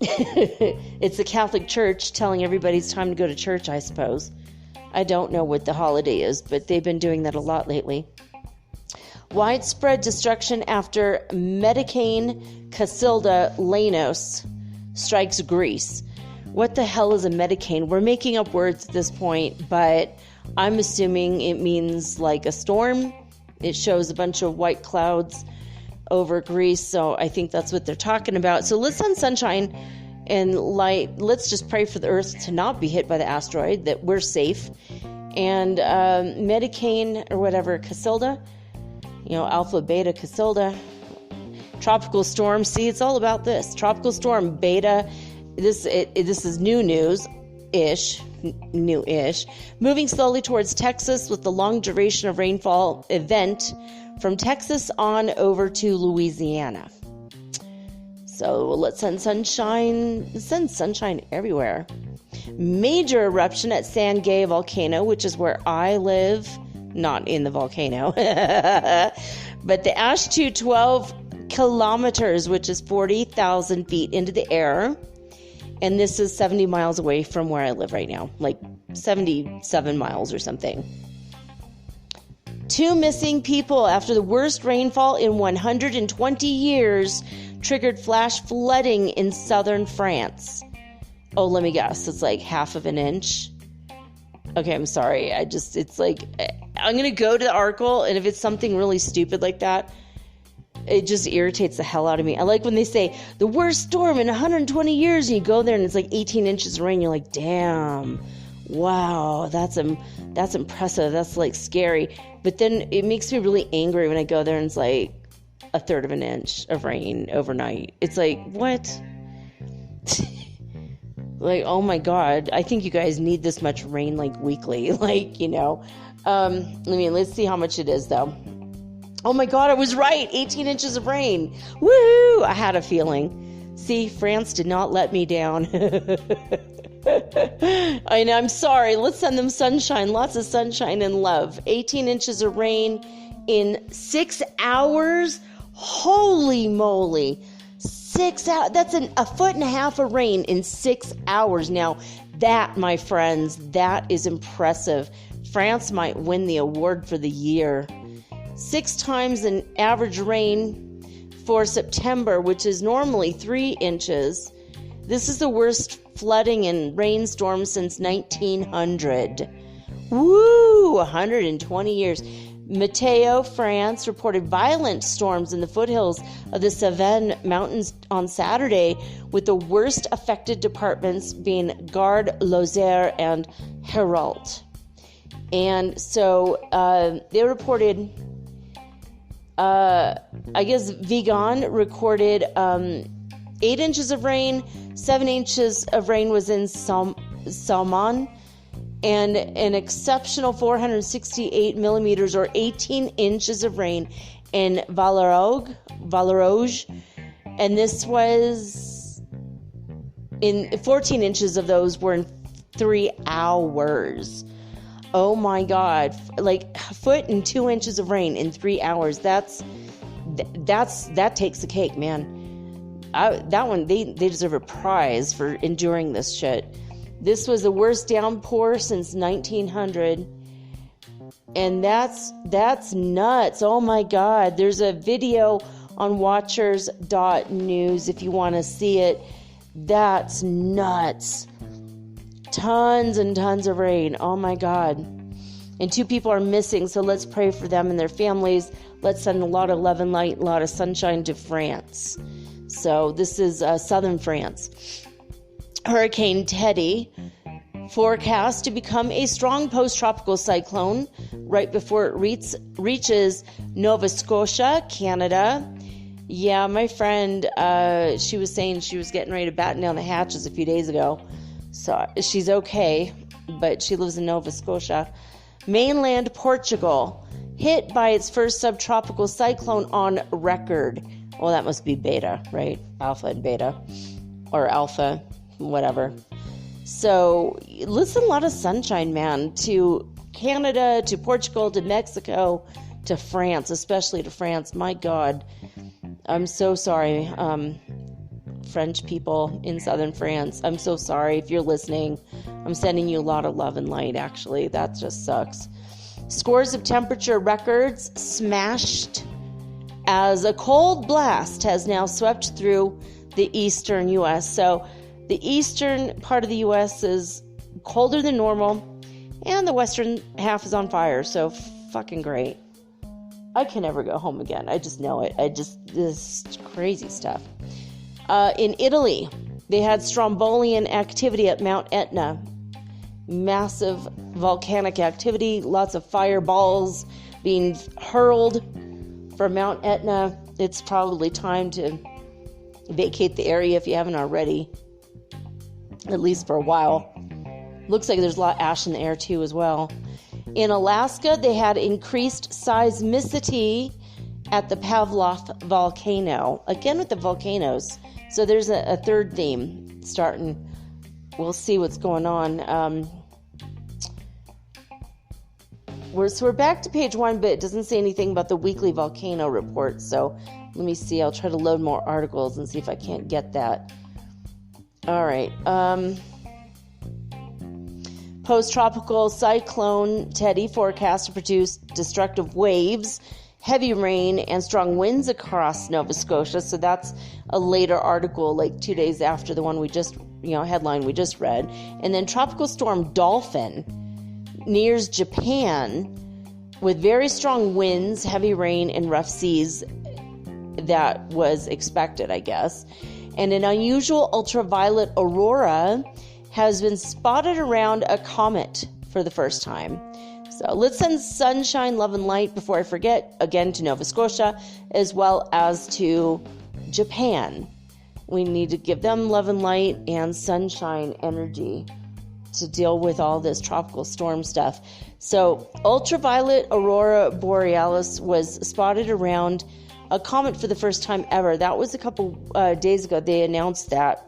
It's the Catholic Church telling everybody it's time to go to church, I suppose. I don't know what the holiday is, but they've been doing that a lot lately. Widespread destruction after Medicane Casilda Lanos strikes Greece. What the hell is a Medicane? We're making up words at this point, but I'm assuming it means like a storm. It shows a bunch of white clouds over Greece, so I think that's what they're talking about. So let's send sunshine and light. Let's just pray for the Earth to not be hit by the asteroid, that we're safe. And Medicane or whatever, Casilda, Alpha, Beta, Casilda, tropical storm. See, it's all about this. Tropical storm, Beta. This is new-ish, moving slowly towards Texas with the long duration of rainfall event from Texas on over to Louisiana. So let's send sunshine everywhere. Major eruption at Sangay volcano, which is where I live, not in the volcano, but the ash to 12 kilometers, which is 40,000 feet into the air. And this is 70 miles away from where I live right now, like 77 miles or something. 2 missing people after the worst rainfall in 120 years triggered flash flooding in southern France. Oh, let me guess. It's like half of an inch. Okay, I'm sorry. It's like, I'm going to go to the article, and if it's something really stupid like that, it just irritates the hell out of me. I like when they say, the worst storm in 120 years, and you go there, and it's like 18 inches of rain. You're like, damn, wow, that's impressive. That's like scary. But then it makes me really angry when I go there, and it's like a third of an inch of rain overnight. It's like, what? Like, oh my God, I think you guys need this much rain like weekly. Like, let's see how much it is though. Oh my God, I was right. 18 inches of rain. Woohoo! I had a feeling. See, France did not let me down. I'm sorry. Let's send them sunshine. Lots of sunshine and love. 18 inches of rain in 6 hours. Holy moly. 6 hours. That's a foot and a half of rain in 6 hours. Now, that, my friends, that is impressive. France might win the award for the year. 6 times an average rain for September, which is normally 3 inches. This is the worst flooding and rainstorm since 1900. Woo! 120 years. Mateo, France, reported violent storms in the foothills of the Cevennes Mountains on Saturday, with the worst affected departments being Gard, Lozère, and Hérault. And so they reported, Vigan recorded 8 inches of rain, 7 inches of rain was in Salmon, and an exceptional 468 millimeters or 18 inches of rain in Valeroge, and this was in 14 inches of those were in 3 hours. Oh my God, like a foot and 2 inches of rain in 3 hours. That takes the cake, man. They deserve a prize for enduring this shit. This was the worst downpour since 1900. And that's nuts. Oh my God. There's a video on watchers.news if you want to see it. That's nuts. Tons and tons of rain. Oh my God. And 2 people are missing, so let's pray for them and their families. Let's send a lot of love and light, a lot of sunshine to France. So this is southern France. Hurricane Teddy forecast to become a strong post-tropical cyclone right before it reaches Nova Scotia, Canada. Yeah, my friend, she was saying she was getting ready to batten down the hatches a few days ago. So she's okay, but she lives in Nova Scotia. Mainland Portugal, hit by its first subtropical cyclone on record. Well, that must be beta, right? Alpha and beta. Or alpha, whatever. So, listen, a lot of sunshine, man, to Canada, to Portugal, to Mexico, to France, especially to France. My God, I'm so sorry, French people in southern France. I'm so sorry if you're listening. I'm sending you a lot of love and light, actually. That just sucks. Scores of temperature records smashed as a cold blast has now swept through the eastern U.S. So the eastern part of the U.S. is colder than normal, and the western half is on fire. So fucking great. I can never go home again. I just know it. This crazy stuff. In Italy, they had Strombolian activity at Mount Etna. Massive volcanic activity, lots of fireballs being hurled from Mount Etna. It's probably time to vacate the area if you haven't already, at least for a while. Looks like there's a lot of ash in the air too as well. In Alaska, they had increased seismicity at the Pavlov volcano. Again with the volcanoes. So there's a third theme starting. We'll see what's going on. We're back to page 1, but it doesn't say anything about the weekly volcano report. So let me see. I'll try to load more articles and see if I can't get that. All right. Post-tropical cyclone Teddy forecast to produce destructive waves, heavy rain, and strong winds across Nova Scotia. So that's a later article, like 2 days after the one we just, headline we just read. And then tropical storm Dolphin nears Japan with very strong winds, heavy rain, and rough seas. That was expected, I guess. And an unusual ultraviolet aurora has been spotted around a comet for the first time. So let's send sunshine, love, and light before I forget, again to Nova Scotia, as well as to Japan. We need to give them love and light and sunshine energy to deal with all this tropical storm stuff. So ultraviolet aurora borealis was spotted around a comet for the first time ever. That was a couple days ago. They announced that.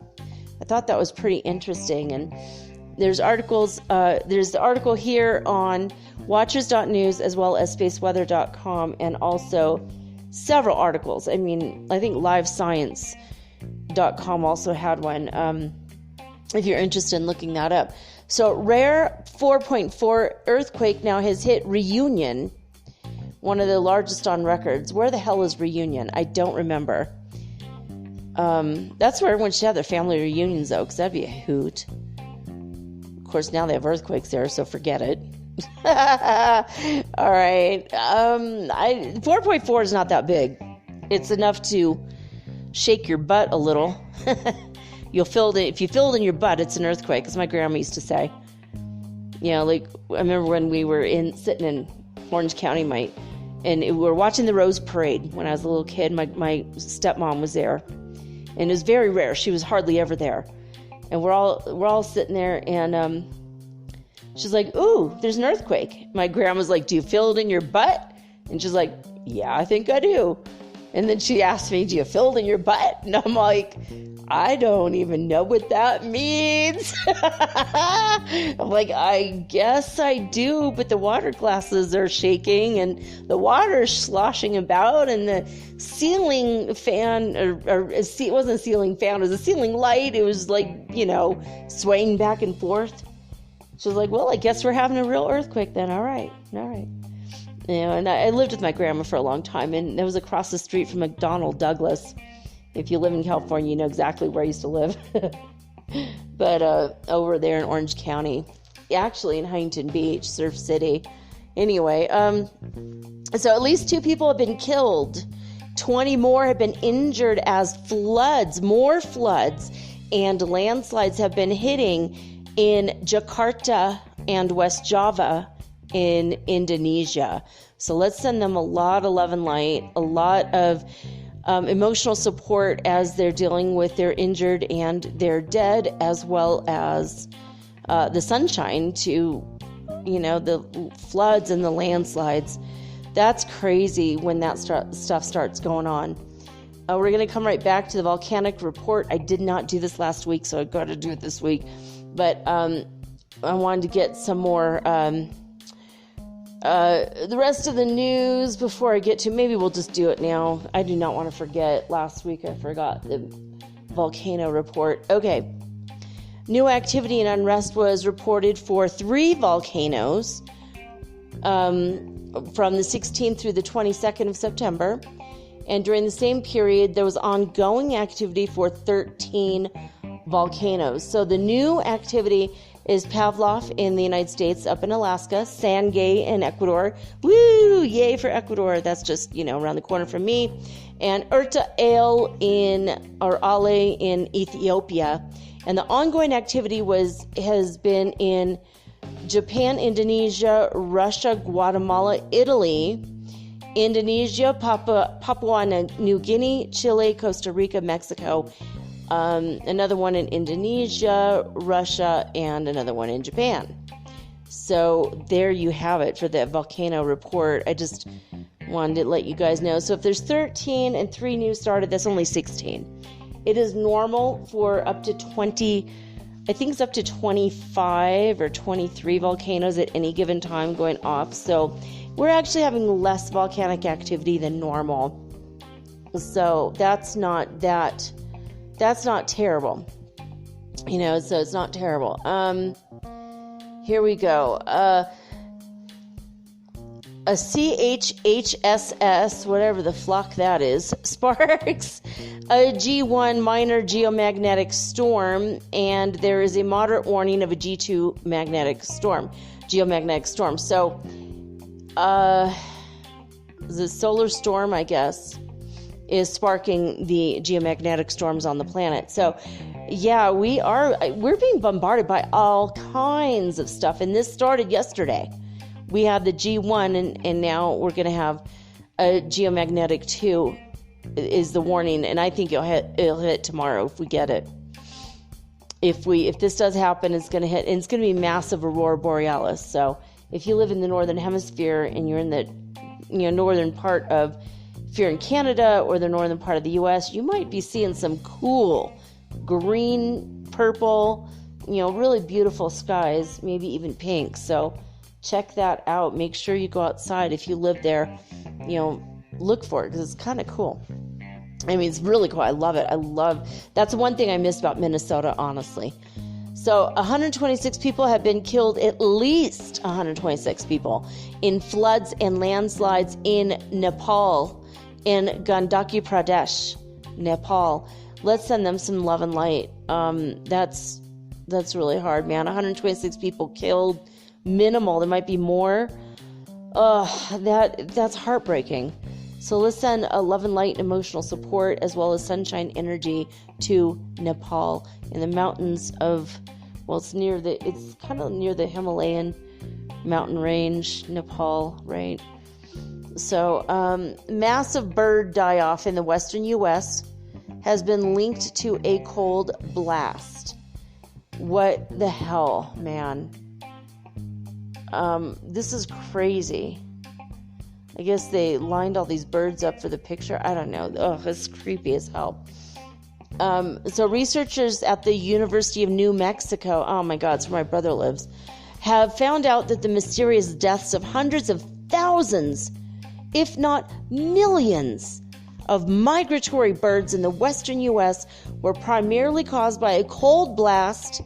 I thought that was pretty interesting. And there's articles. There's the article here on watchers.news as well as spaceweather.com, and also several articles. I mean, I think livescience.com also had one, if you're interested in looking that up. So rare 4.4 earthquake now has hit Reunion, one of the largest on records. Where the hell is Reunion? I don't remember. That's where everyone should have their family reunions, though, because that'd be a hoot. Of course, now they have earthquakes there, so forget it. All right. 4.4 is not that big. It's enough to shake your butt a little. You'll feel it. If you feel it in your butt, it's an earthquake, as my grandma used to say. Like I remember when we were sitting in Orange County, we were watching the Rose Parade when I was a little kid. My stepmom was there, and it was very rare. She was hardly ever there, and we're all sitting there, and she's like, "Ooh, there's an earthquake." My grandma's like, "Do you feel it in your butt?" And she's like, "Yeah, I think I do." And then she asked me, "Do you feel it in your butt?" And I'm like, "I don't even know what that means." I'm like, "I guess I do, but the water glasses are shaking and the water's sloshing about, and the ceiling fan, it wasn't a ceiling fan, it was a ceiling light. It was like, swaying back and forth." She was like, "Well, I guess we're having a real earthquake then. All right. And I lived with my grandma for a long time, and it was across the street from McDonnell Douglas. If you live in California, you know exactly where I used to live. But over there in Orange County, actually in Huntington Beach, Surf City, Anyway, so at least 2 people have been killed. 20 more have been injured as more floods and landslides have been hitting in Jakarta and West Java in Indonesia. So let's send them a lot of love and light, a lot of emotional support as they're dealing with their injured and their dead, as well as the sunshine to, the floods and the landslides. That's crazy when that stuff starts going on. We're going to come right back to the volcanic report. I did not do this last week, so I've got to do it this week. But I wanted to get some more the rest of the news before I get to, maybe we'll just do it now. I do not want to forget. Last week I forgot the volcano report. Okay. New activity and unrest was reported for 3 volcanoes from the 16th through the 22nd of September. And during the same period, there was ongoing activity for 13 volcanoes. So the new activity is Pavlov in the United States, up in Alaska, Sangay in Ecuador. Woo! Yay for Ecuador. That's just, around the corner from me. And Urta Ale in Ethiopia. And the ongoing activity has been in Japan, Indonesia, Russia, Guatemala, Italy, Indonesia, Papua New Guinea, Chile, Costa Rica, Mexico, another one in Indonesia, Russia, and another one in Japan. So there you have it for the volcano report. I just wanted to let you guys know. So if there's 13 and 3 new started, that's only 16. It is normal for up to 20, I think it's up to 25 or 23 volcanoes at any given time going off. So we're actually having less volcanic activity than normal. So that's not terrible. So it's not terrible. Here we go. A CHHSS, whatever the flock that is, sparks a G1 minor geomagnetic storm, and there is a moderate warning of a G2 geomagnetic storm. So, the solar storm, I guess, is sparking the geomagnetic storms on the planet. So, yeah, we're being bombarded by all kinds of stuff, and this started yesterday. We had the G1, and now we're going to have a geomagnetic 2 is the warning, and I think it'll hit tomorrow if we get it. If this does happen, it's going to hit, and it's going to be massive aurora borealis. So if you live in the northern hemisphere and you're in the northern part of, if you're in Canada or the northern part of the U.S., you might be seeing some cool green, purple, really beautiful skies, maybe even pink. So check that out. Make sure you go outside if you live there. Look for it because it's kind of cool. I mean, it's really cool. I love it. That's one thing I miss about Minnesota, honestly. So 126 people have been killed, at least 126 people, in floods and landslides in Nepal, in Gandaki Pradesh, Nepal. Let's send them some love and light. That's really hard, man. 126 people killed. Minimal. There might be more. That's heartbreaking. So let's send a love and light and emotional support as well as sunshine energy to Nepal in the mountains of, it's kind of near the Himalayan mountain range, Nepal, right? So massive bird die-off in the western U.S. has been linked to a cold blast. What the hell, man? This is crazy. I guess they lined all these birds up for the picture. I don't know. Ugh, it's creepy as hell. So researchers at the University of New Mexico, oh my God, it's where my brother lives, have found out that the mysterious deaths of hundreds of thousands, if not millions, of migratory birds in the western U.S. were primarily caused by a cold blast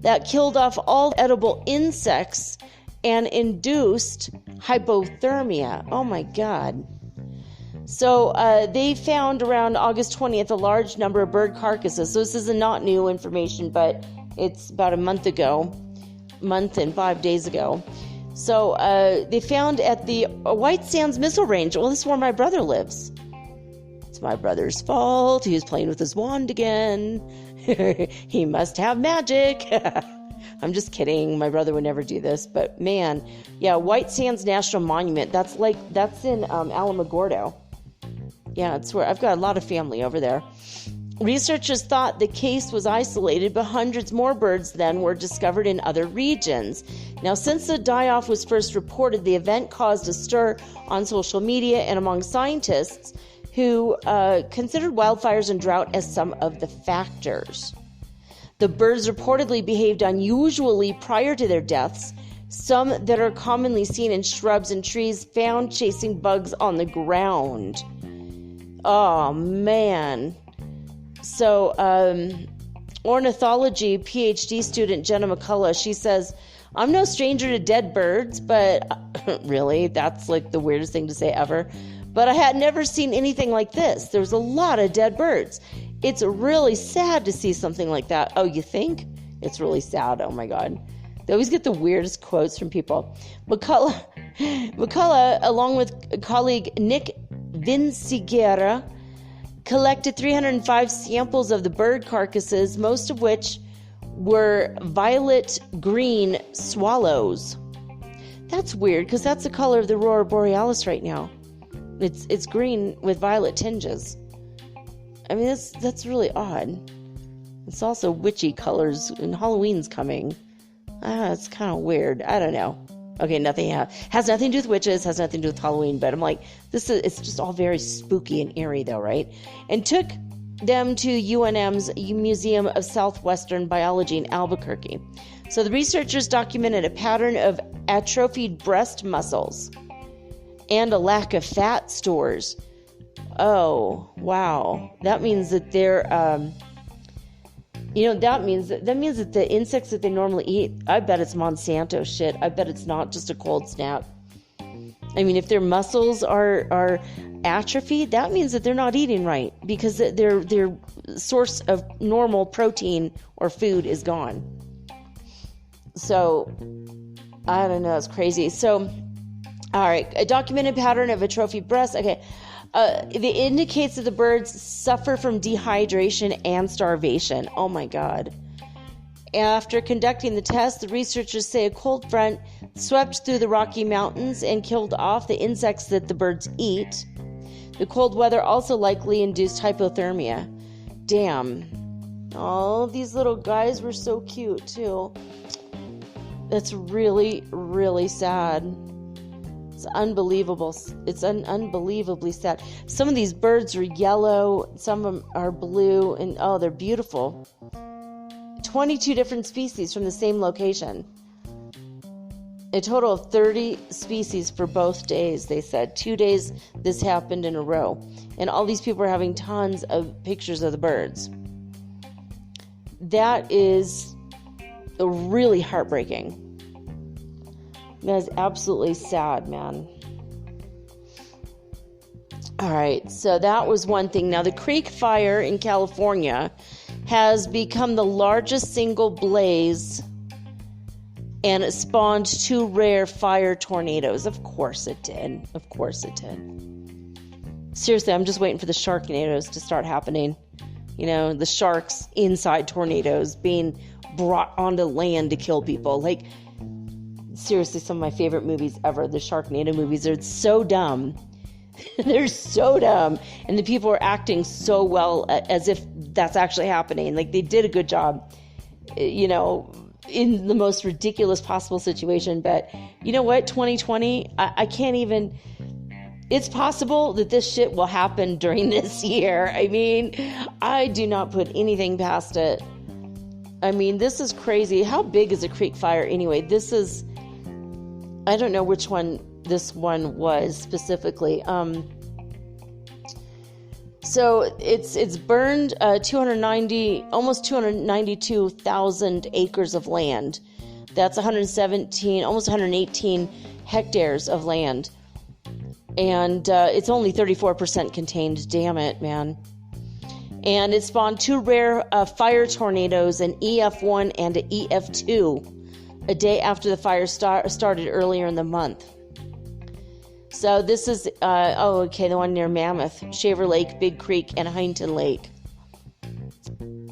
that killed off all edible insects and induced hypothermia. Oh my God. So they found around August 20th a large number of bird carcasses. So this is not new information, but it's about a month and 5 days ago. So they found at the White Sands Missile Range. Well, this is where my brother lives. It's my brother's fault. He was playing with his wand again. He must have magic. I'm just kidding. My brother would never do this. But man, yeah, White Sands National Monument. That's in Alamogordo. Yeah, it's where I've got a lot of family over there. Researchers thought the case was isolated, but hundreds more birds then were discovered in other regions. Now, since the die-off was first reported, the event caused a stir on social media and among scientists who considered wildfires and drought as some of the factors. The birds reportedly behaved unusually prior to their deaths, some that are commonly seen in shrubs and trees found chasing bugs on the ground. Oh, man. So, ornithology PhD student Jenna McCullough, she says, I'm no stranger to dead birds, but really, that's like the weirdest thing to say ever. But I had never seen anything like this. There's a lot of dead birds. It's really sad to see something like that. Oh, you think? It's really sad. Oh my God. They always get the weirdest quotes from people. McCullough, along with colleague Nick Vinciguerra, collected 305 samples of the bird carcasses, most of which were violet green swallows. That's weird because that's the color of the aurora borealis right now. It's green with violet tinges. I mean, that's really odd. It's also witchy colors, and Halloween's coming. It's kind of weird. I don't know. Okay, has nothing to do with witches, has nothing to do with Halloween, but I'm like, it's just all very spooky and eerie though, right? And took them to UNM's Museum of Southwestern Biology in Albuquerque. So the researchers documented a pattern of atrophied breast muscles and a lack of fat stores. Oh, wow. That means that they're, that means that the insects that they normally eat, I bet it's Monsanto shit. I bet it's not just a cold snap. I mean, if their muscles are atrophied, that means that they're not eating right because their source of normal protein or food is gone. So, I don't know. It's crazy. So, all right. A documented pattern of atrophied breasts. Okay. It indicates that the birds suffer from dehydration and starvation. Oh my God. After conducting the test, the researchers say a cold front swept through the Rocky Mountains and killed off the insects that the birds eat. The cold weather also likely induced hypothermia. Damn. Oh, these little guys were so cute too. That's really, really sad. It's unbelievable. It's unbelievably sad. Some of these birds are yellow, some of them are blue, and oh, they're beautiful. 22 different species from the same location. A total of 30 species for both days, they said. 2 days this happened in a row. And all these people are having tons of pictures of the birds. That is really heartbreaking. That is absolutely sad, man. All right, so that was one thing. Now, the Creek Fire in California has become the largest single blaze, and it spawned 2 rare fire tornadoes. Of course it did. Of course it did. Seriously, I'm just waiting for the sharknadoes to start happening. You know, the sharks inside tornadoes being brought onto land to kill people. Like, seriously, some of my favorite movies ever, the Sharknado movies, are so dumb. They're so dumb. And the people are acting so well as if that's actually happening. Like, they did a good job, you know, in the most ridiculous possible situation. But you know what? 2020, I can't even... It's possible that this shit will happen during this year. I mean, I do not put anything past it. I mean, this is crazy. How big is a creek fire anyway? This is... I don't know which one this one was specifically. So it's burned almost 292,000 acres of land. That's almost 118 hectares of land. And it's only 34% contained. Damn it, man. And it spawned 2 rare fire tornadoes, an EF1 and an EF2. a day after the fire started earlier in the month. So this is, the one near Mammoth, Shaver Lake, Big Creek, and Huntington Lake.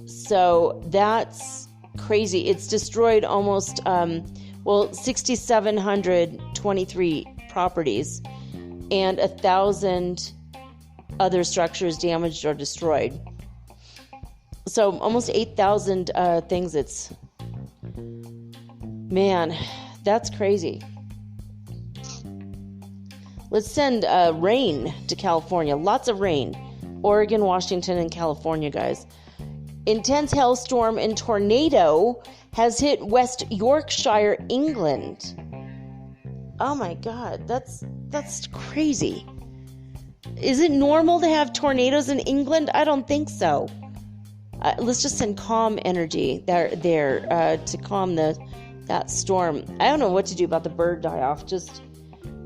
So that's crazy. It's destroyed almost, 6,723 properties and 1,000 other structures damaged or destroyed. So almost 8,000 things. Man, that's crazy. Let's send rain to California. Lots of rain. Oregon, Washington, and California, guys. Intense hailstorm and tornado has hit West Yorkshire, England. Oh my God, that's crazy. Is it normal to have tornadoes in England? I don't think so. Let's just send calm energy there to calm that storm. I don't know what to do about the bird die-off. Just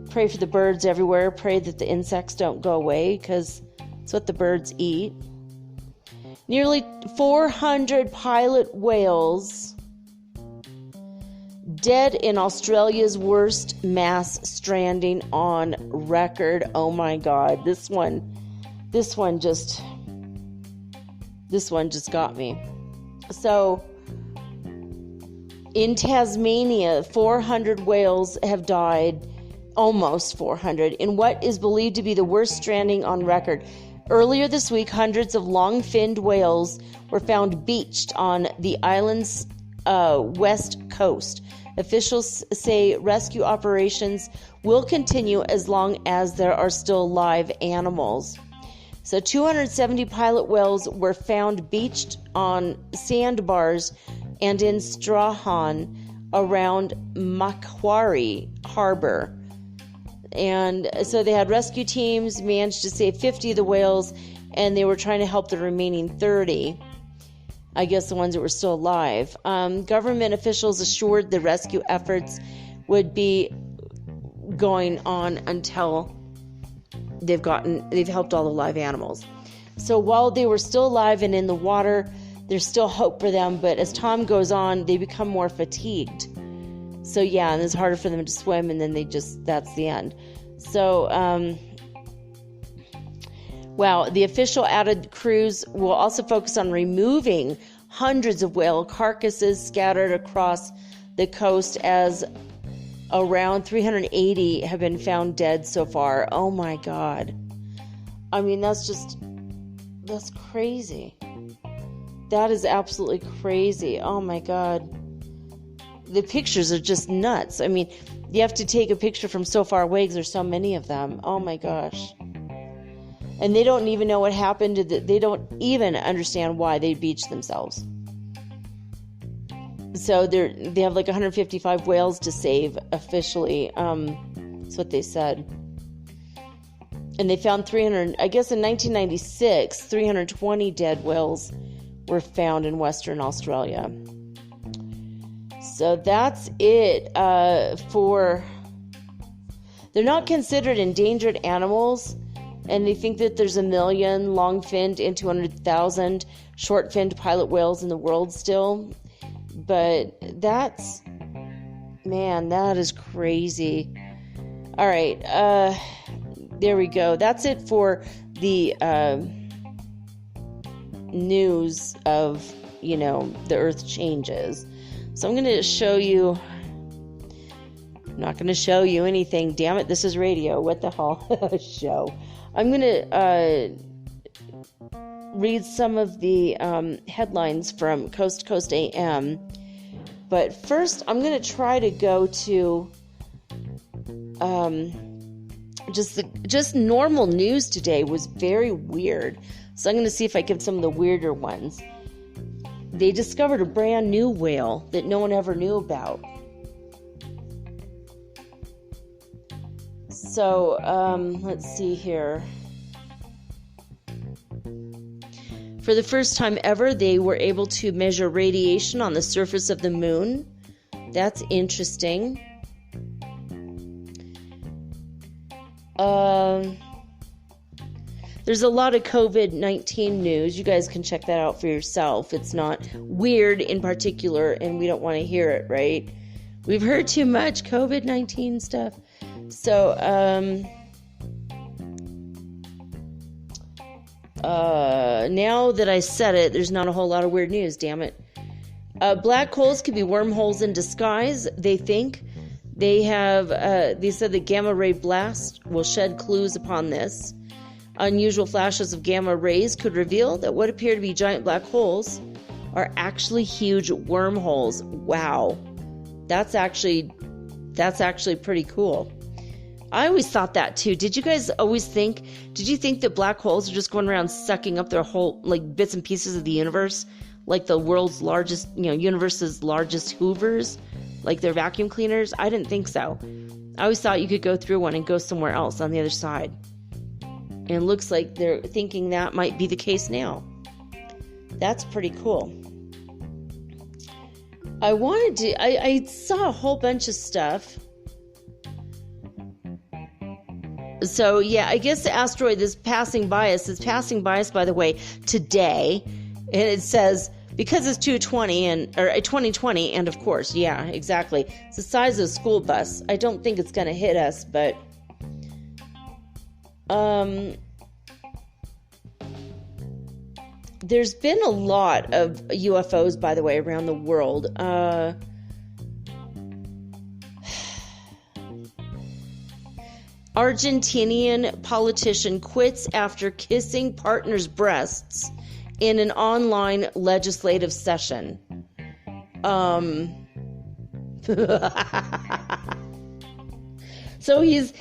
pray for the birds everywhere. Pray that the insects don't go away, because it's what the birds eat. Nearly 400 pilot whales dead in Australia's worst mass stranding on record. Oh my God, this one just got me. So in Tasmania, 400 whales have died, almost 400, in what is believed to be the worst stranding on record. Earlier this week, hundreds of long-finned whales were found beached on the island's west coast. Officials say rescue operations will continue as long as there are still live animals. So 270 pilot whales were found beached on sandbars and in Strahan around Macquarie Harbor. And so they had rescue teams, managed to save 50 of the whales, and they were trying to help the remaining 30. I guess the ones that were still alive. Government officials assured the rescue efforts would be going on until they've helped all the live animals. So while they were still alive and in the water, there's still hope for them, but as time goes on, they become more fatigued. So yeah, and it's harder for them to swim, and then that's the end. So, the official added crews will also focus on removing hundreds of whale carcasses scattered across the coast, as around 380 have been found dead so far. Oh my God. I mean, that's crazy. That is absolutely crazy. Oh my God. The pictures are just nuts. I mean, you have to take a picture from so far away because there's so many of them. Oh my gosh. And they don't even know what happened. They don't even understand why they beached themselves. So they have like 155 whales to save officially. That's what they said. And they found 300, I guess in 1996, 320 dead whales were found in Western Australia. So that's it they're not considered endangered animals, and they think that there's 1 million long-finned and 200,000 short-finned pilot whales in the world still. But that is crazy. All right, there we go. That's it for the news of, the earth changes. So I'm going to show you, I'm not going to show you anything. Damn it, this is radio. What the hell? Show. I'm going to read some of the headlines from Coast to Coast AM. But first, I'm going to try to go to just normal news today was very weird. So I'm going to see if I get some of the weirder ones. They discovered a brand new whale that no one ever knew about. So, let's see here. For the first time ever, they were able to measure radiation on the surface of the moon. That's interesting. There's a lot of COVID-19 news. You guys can check that out for yourself. It's not weird in particular, and we don't want to hear it, right? We've heard too much COVID-19 stuff. So, now that I said it, there's not a whole lot of weird news, damn it. Black holes could be wormholes in disguise, they think. They said the gamma ray blast will shed clues upon this. Unusual flashes of gamma rays could reveal that what appear to be giant black holes are actually huge wormholes. Wow. That's actually pretty cool. I always thought that too. Did you think that black holes are just going around sucking up their whole, like, bits and pieces of the universe? Like the world's largest, universe's largest hoovers? Like their vacuum cleaners? I didn't think so. I always thought you could go through one and go somewhere else on the other side. And it looks like they're thinking that might be the case now. That's pretty cool. I saw a whole bunch of stuff. So, yeah, I guess the asteroid is passing by us, by the way, today. And it says, because it's 2020, and of course, yeah, exactly. It's the size of a school bus. I don't think it's going to hit us, but there's been a lot of UFOs, by the way, around the world. Argentinian politician quits after kissing partner's breasts in an online legislative session. So he's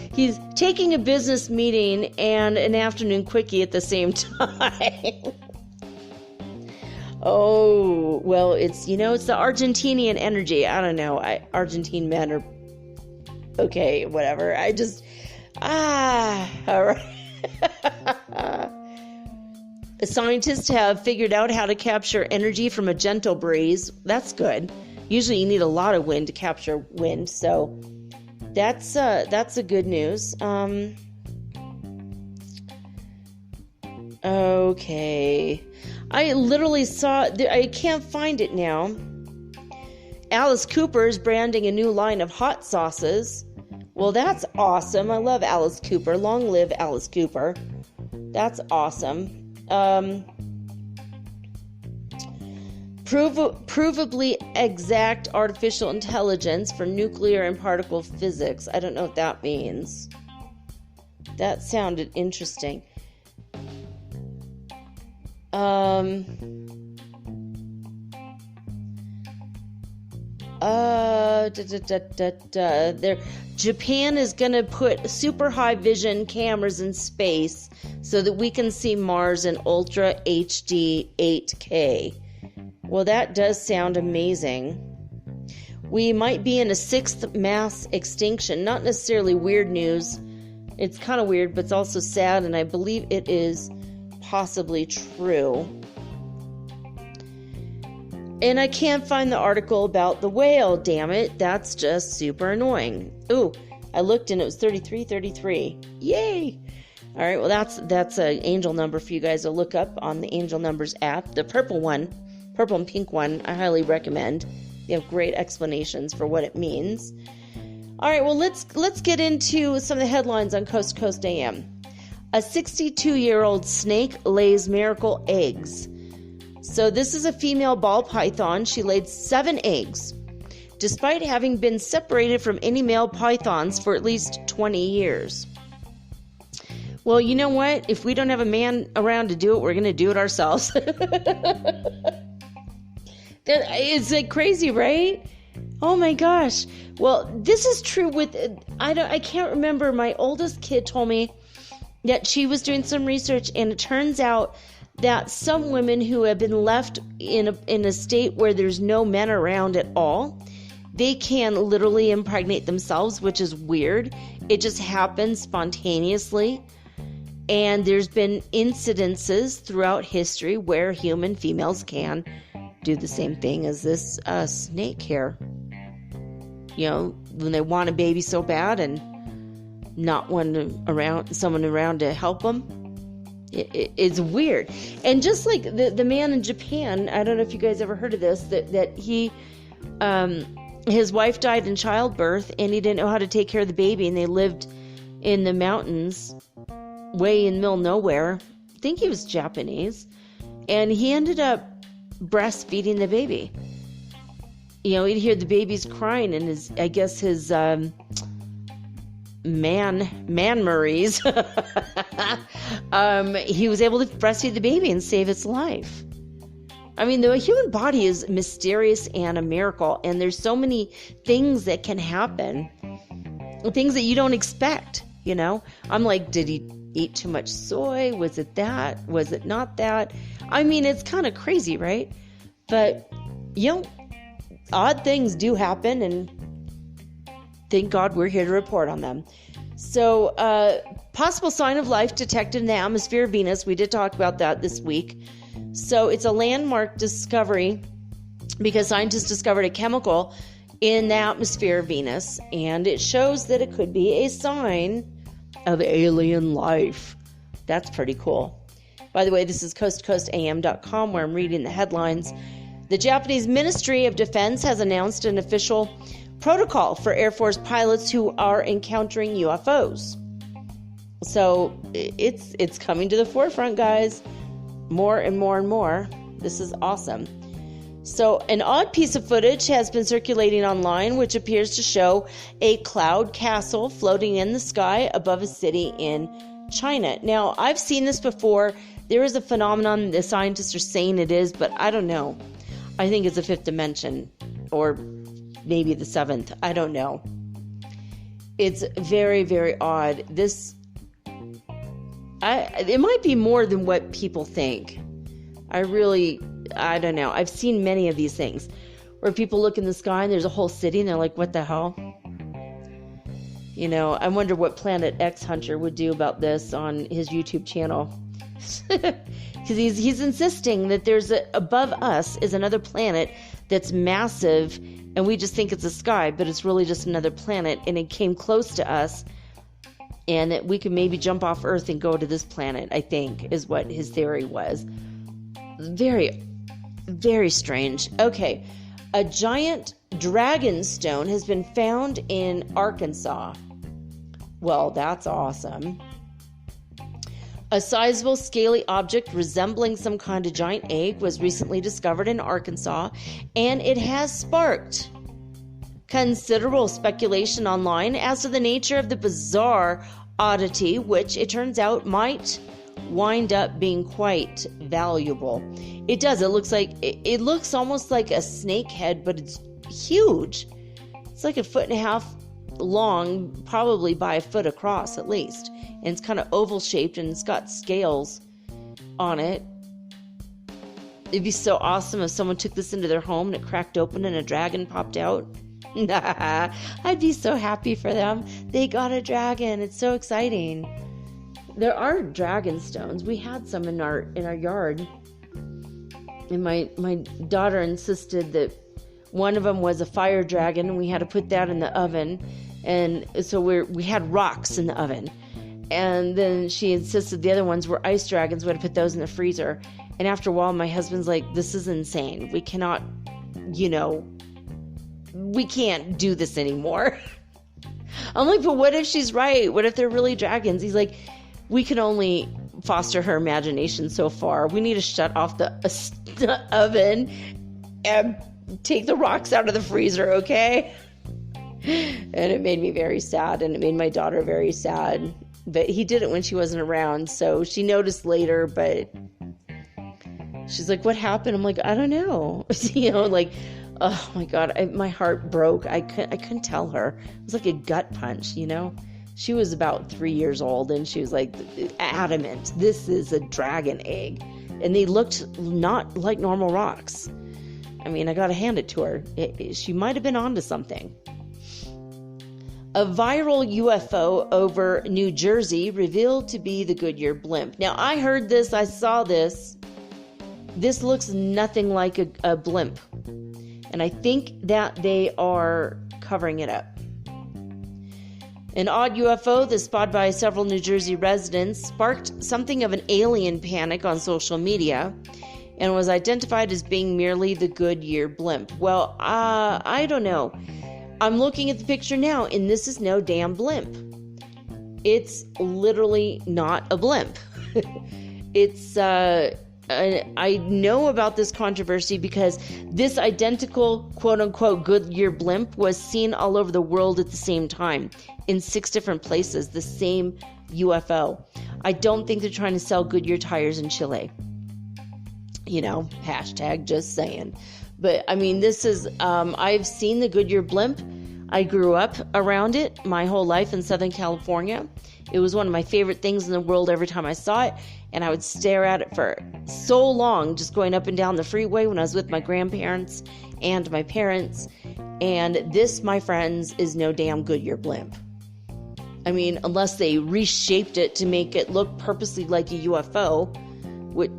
taking a business meeting and an afternoon quickie at the same time. Oh, well, it's the Argentinian energy. I don't know. Argentine men are okay, whatever. All right. Scientists have figured out how to capture energy from a gentle breeze. That's good. Usually you need a lot of wind to capture wind, so that's a good news. Okay. I literally saw, I can't find it now. Alice Cooper's branding a new line of hot sauces. Well, that's awesome. I love Alice Cooper. Long live Alice Cooper. That's awesome. Provably exact artificial intelligence for nuclear and particle physics. I don't know what that means. That sounded interesting. Japan is going to put super high vision cameras in space so that we can see Mars in Ultra HD 8K. Well, that does sound amazing. We might be in a sixth mass extinction. Not necessarily weird news. It's kind of weird, but it's also sad, and I believe it is possibly true. And I can't find the article about the whale, damn it. That's just super annoying. Ooh, I looked and it was 3333. Yay! All right, well, that's an angel number for you guys to look up on the Angel Numbers app. The purple and pink one, I highly recommend. They have great explanations for what it means. All right, well, let's get into some of the headlines on Coast to Coast AM. A 62-year-old snake lays miracle eggs. So this is a female ball python. She laid 7 eggs, despite having been separated from any male pythons for at least 20 years. Well, you know what? If we don't have a man around to do it, we're going to do it ourselves. It's like crazy, right? Oh my gosh. Well, this is true with, I can't remember. My oldest kid told me that she was doing some research, and it turns out that some women who have been left in a state where there's no men around at all, they can literally impregnate themselves, which is weird. It just happens spontaneously. And there's been incidences throughout history where human females can do the same thing as this snake here. You know, when they want a baby so bad and not someone around to help them. It's weird. And just like the man in Japan, I don't know if you guys ever heard of this, that he his wife died in childbirth, and he didn't know how to take care of the baby, and they lived in the mountains way in the middle of nowhere. I think he was Japanese, and he ended up breastfeeding the baby. You know, he'd hear the babies crying, and his man-maries, he was able to breastfeed the baby and save its life. I mean, the human body is mysterious and a miracle, and there's so many things that can happen, things that you don't expect, you know? I'm like, did he eat too much soy? Was it that? Was it not that? I mean, it's kind of crazy, right? But, you know, odd things do happen, and thank God we're here to report on them. So, possible sign of life detected in the atmosphere of Venus. We did talk about that this week. So, it's a landmark discovery because scientists discovered a chemical in the atmosphere of Venus, and it shows that it could be a sign of alien life. That's pretty cool. By the way, this is coasttocoastam.com, where I'm reading the headlines. The Japanese Ministry of Defense has announced an official protocol for Air Force pilots who are encountering UFOs. So it's coming to the forefront, guys. More and more and more. This is awesome. So an odd piece of footage has been circulating online, which appears to show a cloud castle floating in the sky above a city in China. Now, I've seen this before. There is a phenomenon the scientists are saying it is, but I don't know. I think it's a fifth dimension, or maybe the seventh. I don't know. It's very, very odd. It might be more than what people think. I don't know. I've seen many of these things where people look in the sky and there's a whole city and they're like, what the hell? You know, I wonder what Planet X Hunter would do about this on his YouTube channel. Because he's insisting that above us is another planet that's massive, and we just think it's a sky, but it's really just another planet, and it came close to us, and that we could maybe jump off Earth and go to this planet, I think, is what his theory was. Very, very strange. Okay, a giant dragon stone has been found in Arkansas. Well, that's awesome. A sizable scaly object resembling some kind of giant egg was recently discovered in Arkansas, and it has sparked considerable speculation online as to the nature of the bizarre oddity, which it turns out might wind up being quite valuable. It does. It looks almost like a snake head, but it's huge. It's like 1.5 feet long, probably by 1 foot across at least. And it's kind of oval shaped, and it's got scales on it. It'd be so awesome if someone took this into their home and it cracked open and a dragon popped out. I'd be so happy for them. They got a dragon. It's so exciting. There are dragon stones. We had some in our yard. And my daughter insisted that one of them was a fire dragon, and we had to put that in the oven. And so we had rocks in the oven. And then she insisted the other ones were ice dragons. We had to put those in the freezer. And after a while, my husband's like, this is insane. We cannot, we can't do this anymore. I'm like, but what if she's right? What if they're really dragons? He's like, we can only foster her imagination so far. We need to shut off the oven and take the rocks out of the freezer, okay? And it made me very sad, and it made my daughter very sad. But he did it when she wasn't around, so she noticed later, but she's like, what happened? I'm like, I don't know. Oh my God, my heart broke. I couldn't tell her. It was like a gut punch, She was about 3 years old, and she was like adamant, this is a dragon egg. And they looked not like normal rocks. I mean, I got to hand it to her. She might have been onto something. A viral UFO over New Jersey revealed to be the Goodyear blimp. Now, I heard this. I saw this. This looks nothing like a blimp. And I think that they are covering it up. An odd UFO that's spotted by several New Jersey residents sparked something of an alien panic on social media. and was identified as being merely the Goodyear blimp. Well, I don't know. I'm looking at the picture now, and this is no damn blimp. It's literally not a blimp. It's, I know about this controversy because this identical quote-unquote Goodyear blimp was seen all over the world at the same time in 6 different places, the same UFO. I don't think they're trying to sell Goodyear tires in Chile. You know, hashtag just saying. But I mean, this is, I've seen the Goodyear blimp. I grew up around it my whole life in Southern California. It was one of my favorite things in the world every time I saw it. And I would stare at it for so long, just going up and down the freeway when I was with my grandparents and my parents. And this, my friends, is no damn Goodyear blimp. I mean, unless they reshaped it to make it look purposely like a UFO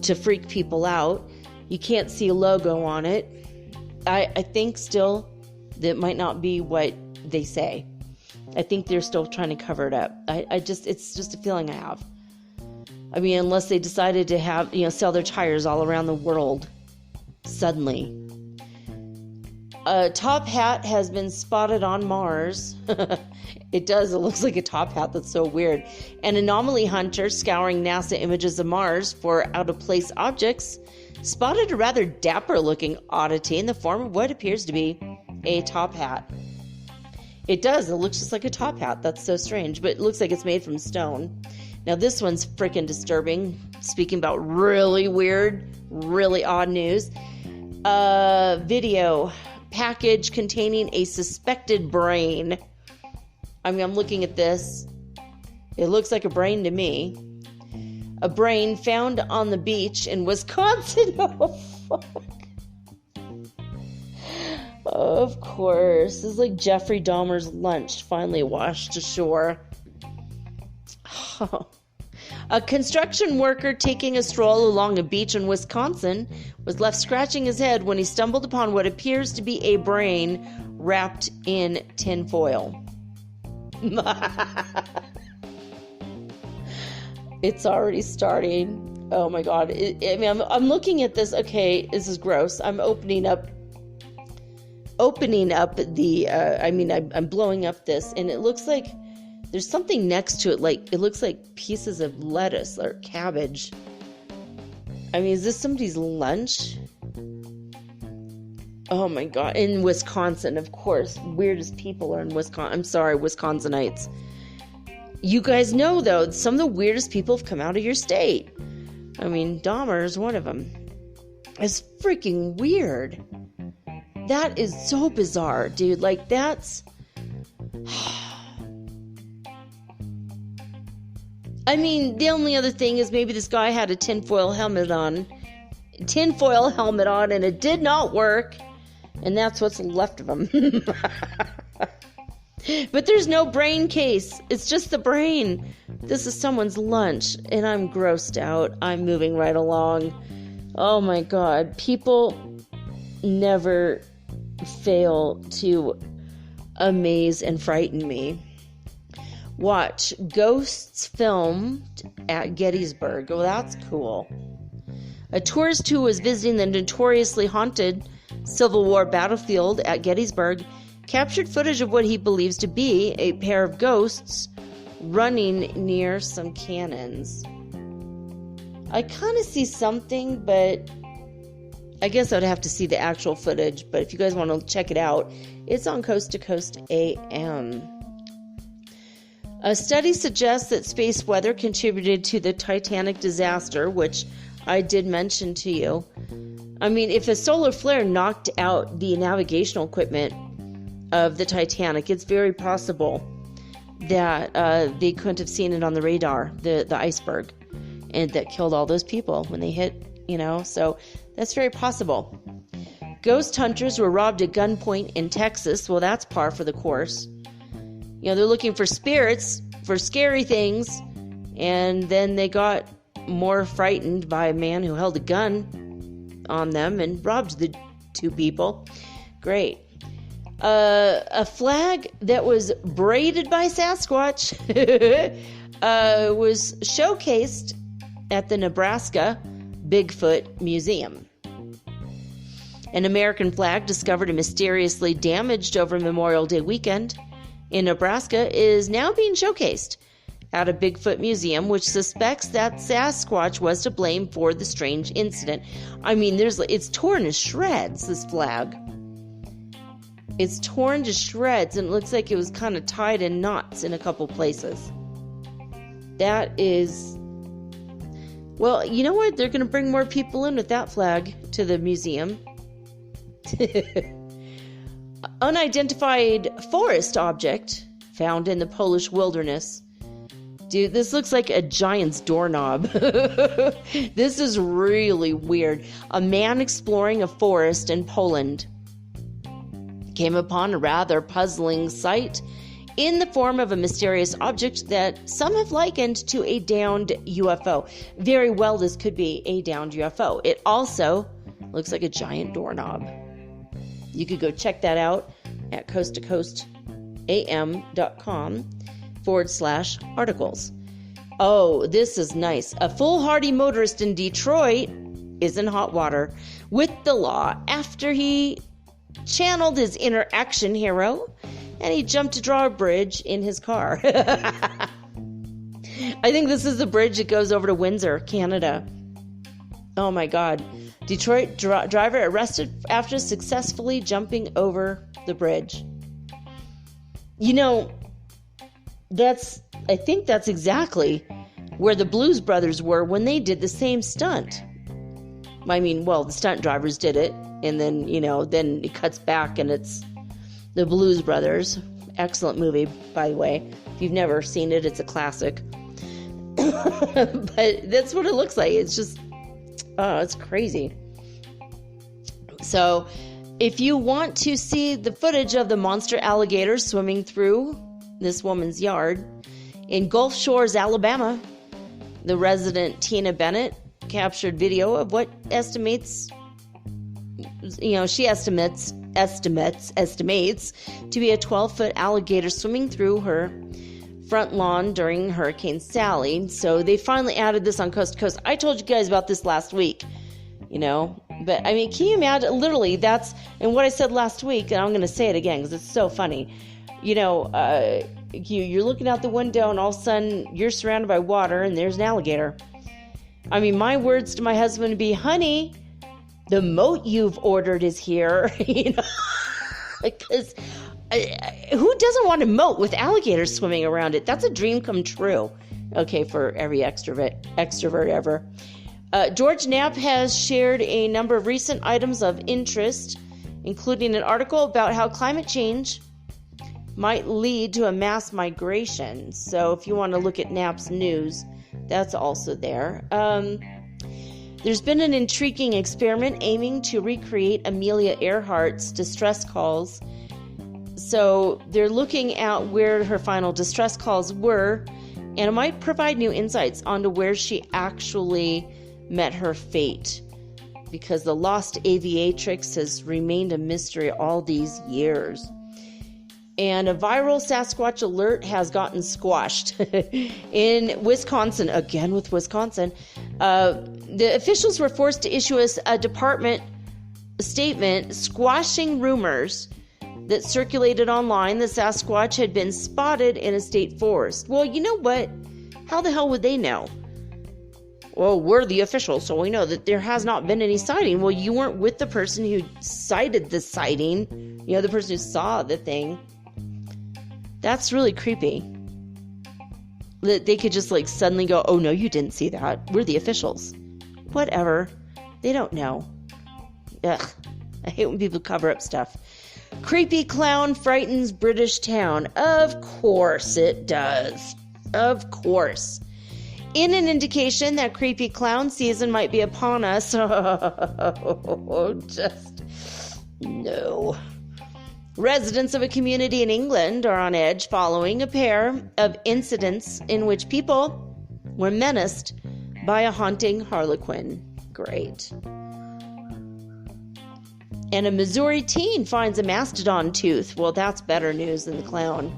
to freak people out. You can't see a logo on it. I think still that might not be what they say. I think they're still trying to cover it up. It's just a feeling I have. I mean, unless they decided to have, sell their tires all around the world suddenly. A top hat has been spotted on Mars. It does. It looks like a top hat. That's so weird. An anomaly hunter scouring NASA images of Mars for out-of-place objects spotted a rather dapper-looking oddity in the form of what appears to be a top hat. It does. It looks just like a top hat. That's so strange. But it looks like it's made from stone. Now, this one's freaking disturbing. Speaking about really weird, really odd news. Video package containing a suspected brain. I mean, I'm looking at this. It looks like a brain to me. A brain found on the beach in Wisconsin. Oh, fuck. Of course. This is like Jeffrey Dahmer's lunch finally washed ashore. Oh. A construction worker taking a stroll along a beach in Wisconsin was left scratching his head when he stumbled upon what appears to be a brain wrapped in tinfoil. It's already starting. Oh my God. I'm looking at this. Okay, this is gross. I'm opening up the, I'm blowing up this, and it looks like there's something next to it, like it looks like pieces of lettuce or cabbage. I mean, is this somebody's lunch? Oh my God. In Wisconsin, of course. Weirdest people are in Wisconsin. I'm sorry, Wisconsinites. You guys know, though, some of the weirdest people have come out of your state. I mean, Dahmer is one of them. It's freaking weird. That is so bizarre, dude. Like, that's... I mean, the only other thing is maybe this guy had a tinfoil helmet on, and it did not work, and that's what's left of him. But there's no brain case. It's just the brain. This is someone's lunch, and I'm grossed out. I'm moving right along. Oh my God. People never fail to amaze and frighten me. Watch Ghosts filmed at Gettysburg. Oh, that's cool. A tourist who was visiting the notoriously haunted Civil War battlefield at Gettysburg captured footage of what he believes to be a pair of ghosts running near some cannons. I kind of see something, but I guess I'd have to see the actual footage. But if you guys want to check it out, it's on Coast to Coast AM. A study suggests that space weather contributed to the Titanic disaster, which I did mention to you. I mean, if a solar flare knocked out the navigational equipment of the Titanic, it's very possible that they couldn't have seen it on the radar, the iceberg, and that killed all those people when they hit, so that's very possible. Ghost hunters were robbed at gunpoint in Texas. Well, that's par for the course. They're looking for spirits, for scary things, and then they got more frightened by a man who held a gun on them and robbed the two people. Great. A flag that was braided by Sasquatch was showcased at the Nebraska Bigfoot Museum. An American flag discovered and mysteriously damaged over Memorial Day weekend in Nebraska is now being showcased at a Bigfoot museum, which suspects that Sasquatch was to blame for the strange incident. I mean, it's torn to shreds, this flag. It's torn to shreds, and it looks like it was kind of tied in knots in a couple places. That is... Well, you know what? They're going to bring more people in with that flag to the museum. Unidentified forest object found in the Polish wilderness. Dude, this looks like a giant's doorknob. This is really weird. A man exploring a forest in Poland came upon a rather puzzling sight in the form of a mysterious object that some have likened to a downed UFO. Very well, this could be a downed UFO. It also looks like a giant doorknob. You could go check that out at coasttocoastam.com/articles. Oh, this is nice. A foolhardy motorist in Detroit is in hot water with the law after he channeled his inner action hero and he jumped to draw a bridge in his car. I think this is the bridge that goes over to Windsor, Canada. Oh my God. Detroit driver arrested after successfully jumping over the bridge. You know, I think that's exactly where the Blues Brothers were when they did the same stunt. I mean, well, the stunt drivers did it, and then, then it cuts back and it's the Blues Brothers. Excellent movie, by the way. If you've never seen it, it's a classic. But that's what it looks like. It's just, it's crazy. So, if you want to see the footage of the monster alligator swimming through this woman's yard in Gulf Shores, Alabama, the resident Tina Bennett captured video of what she estimates to be a 12-foot alligator swimming through her front lawn during Hurricane Sally. So they finally added this on Coast to Coast. I told you guys about this last week, but I mean, can you imagine? Literally, and what I said last week, and I'm going to say it again because it's so funny. You're looking out the window and all of a sudden you're surrounded by water and there's an alligator. I mean, my words to my husband would be, honey, the moat you've ordered is here. Because who doesn't want a moat with alligators swimming around it? That's a dream come true. Okay, for every extrovert ever. George Knapp has shared a number of recent items of interest, including an article about how climate change might lead to a mass migration. So if you want to look at Knapp's news, that's also there. There's been an intriguing experiment aiming to recreate Amelia Earhart's distress calls. So they're looking at where her final distress calls were, and it might provide new insights onto where she actually met her fate, because the lost aviatrix has remained a mystery all these years. And a viral Sasquatch alert has gotten squashed in Wisconsin. Again with Wisconsin. The officials were forced to issue a department statement squashing rumors that circulated online that Sasquatch had been spotted in a state forest. Well, you know what? How the hell would they know? Well, we're the officials, so we know that there has not been any sighting. Well, you weren't with the person who cited the sighting. The person who saw the thing. That's really creepy. That they could just suddenly go, oh no, you didn't see that. We're the officials. Whatever. They don't know. Ugh. I hate when people cover up stuff. Creepy clown frightens British town. Of course it does. Of course. In an indication that creepy clown season might be upon us. Just no. Residents of a community in England are on edge following a pair of incidents in which people were menaced by a haunting harlequin. Great. And a Missouri teen finds a mastodon tooth. Well, that's better news than the clown.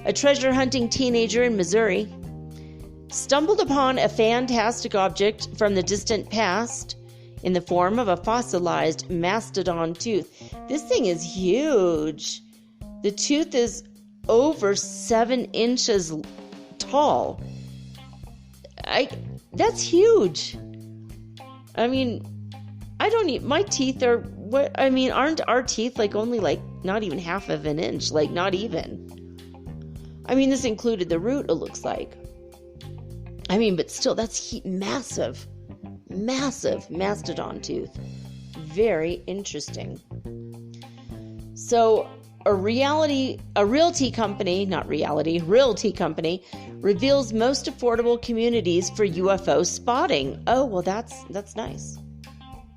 A treasure-hunting teenager in Missouri stumbled upon a fantastic object from the distant past in the form of a fossilized mastodon tooth. This thing is huge. The tooth is over 7 inches tall. That's huge. I mean, I don't need, my teeth are, what, I mean, aren't our teeth like only like not even half of an inch, like not even. I mean, this included the root, it looks like. I mean, but still, that's massive mastodon tooth. Very interesting. So a realty company reveals most affordable communities for UFO spotting. Oh, well, that's nice.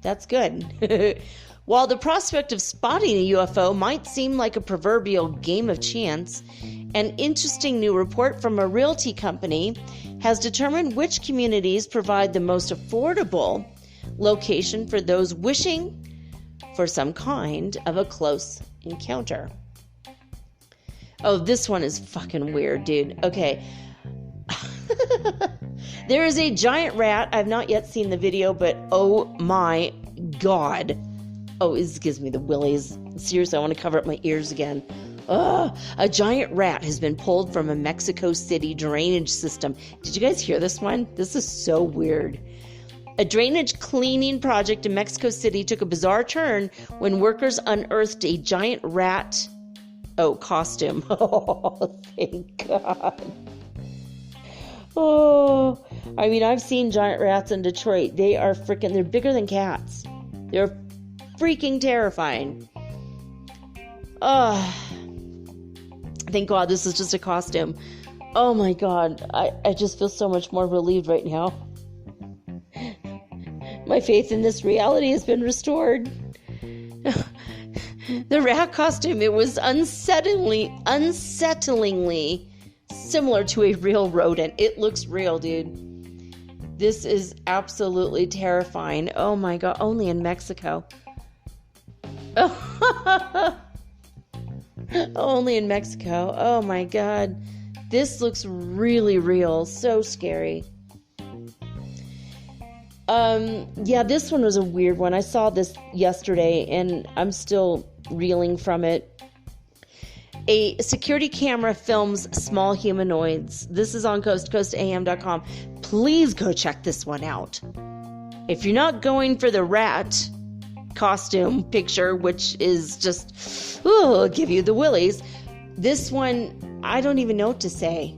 That's good. While the prospect of spotting a UFO might seem like a proverbial game of chance, an interesting new report from a realty company has determined which communities provide the most affordable location for those wishing for some kind of a close encounter. Oh, this one is fucking weird, dude. Okay. There is a giant rat. I've not yet seen the video, but oh my God. Oh, this gives me the willies. Seriously, I want to cover up my ears again. A giant rat has been pulled from a Mexico City drainage system. Did you guys hear this one? This is so weird. A drainage cleaning project in Mexico City took a bizarre turn when workers unearthed a giant rat costume. Oh, thank God. Oh, I mean, I've seen giant rats in Detroit. They're bigger than cats. They're freaking terrifying. Thank God this is just a costume. Oh my God, I just feel so much more relieved right now. My faith in this reality has been restored. The rat costume, it was unsettlingly similar to a real rodent. It looks real, dude. This is absolutely terrifying. Oh my God, only in Mexico. Only in Mexico. Oh my God. This looks really real. So scary. Yeah, this one was a weird one. I saw this yesterday and I'm still reeling from it. A security camera films small humanoids. This is on coasttocoastam.com. Please go check this one out. If you're not going for the rat costume picture, which is just, give you the willies. This one, I don't even know what to say.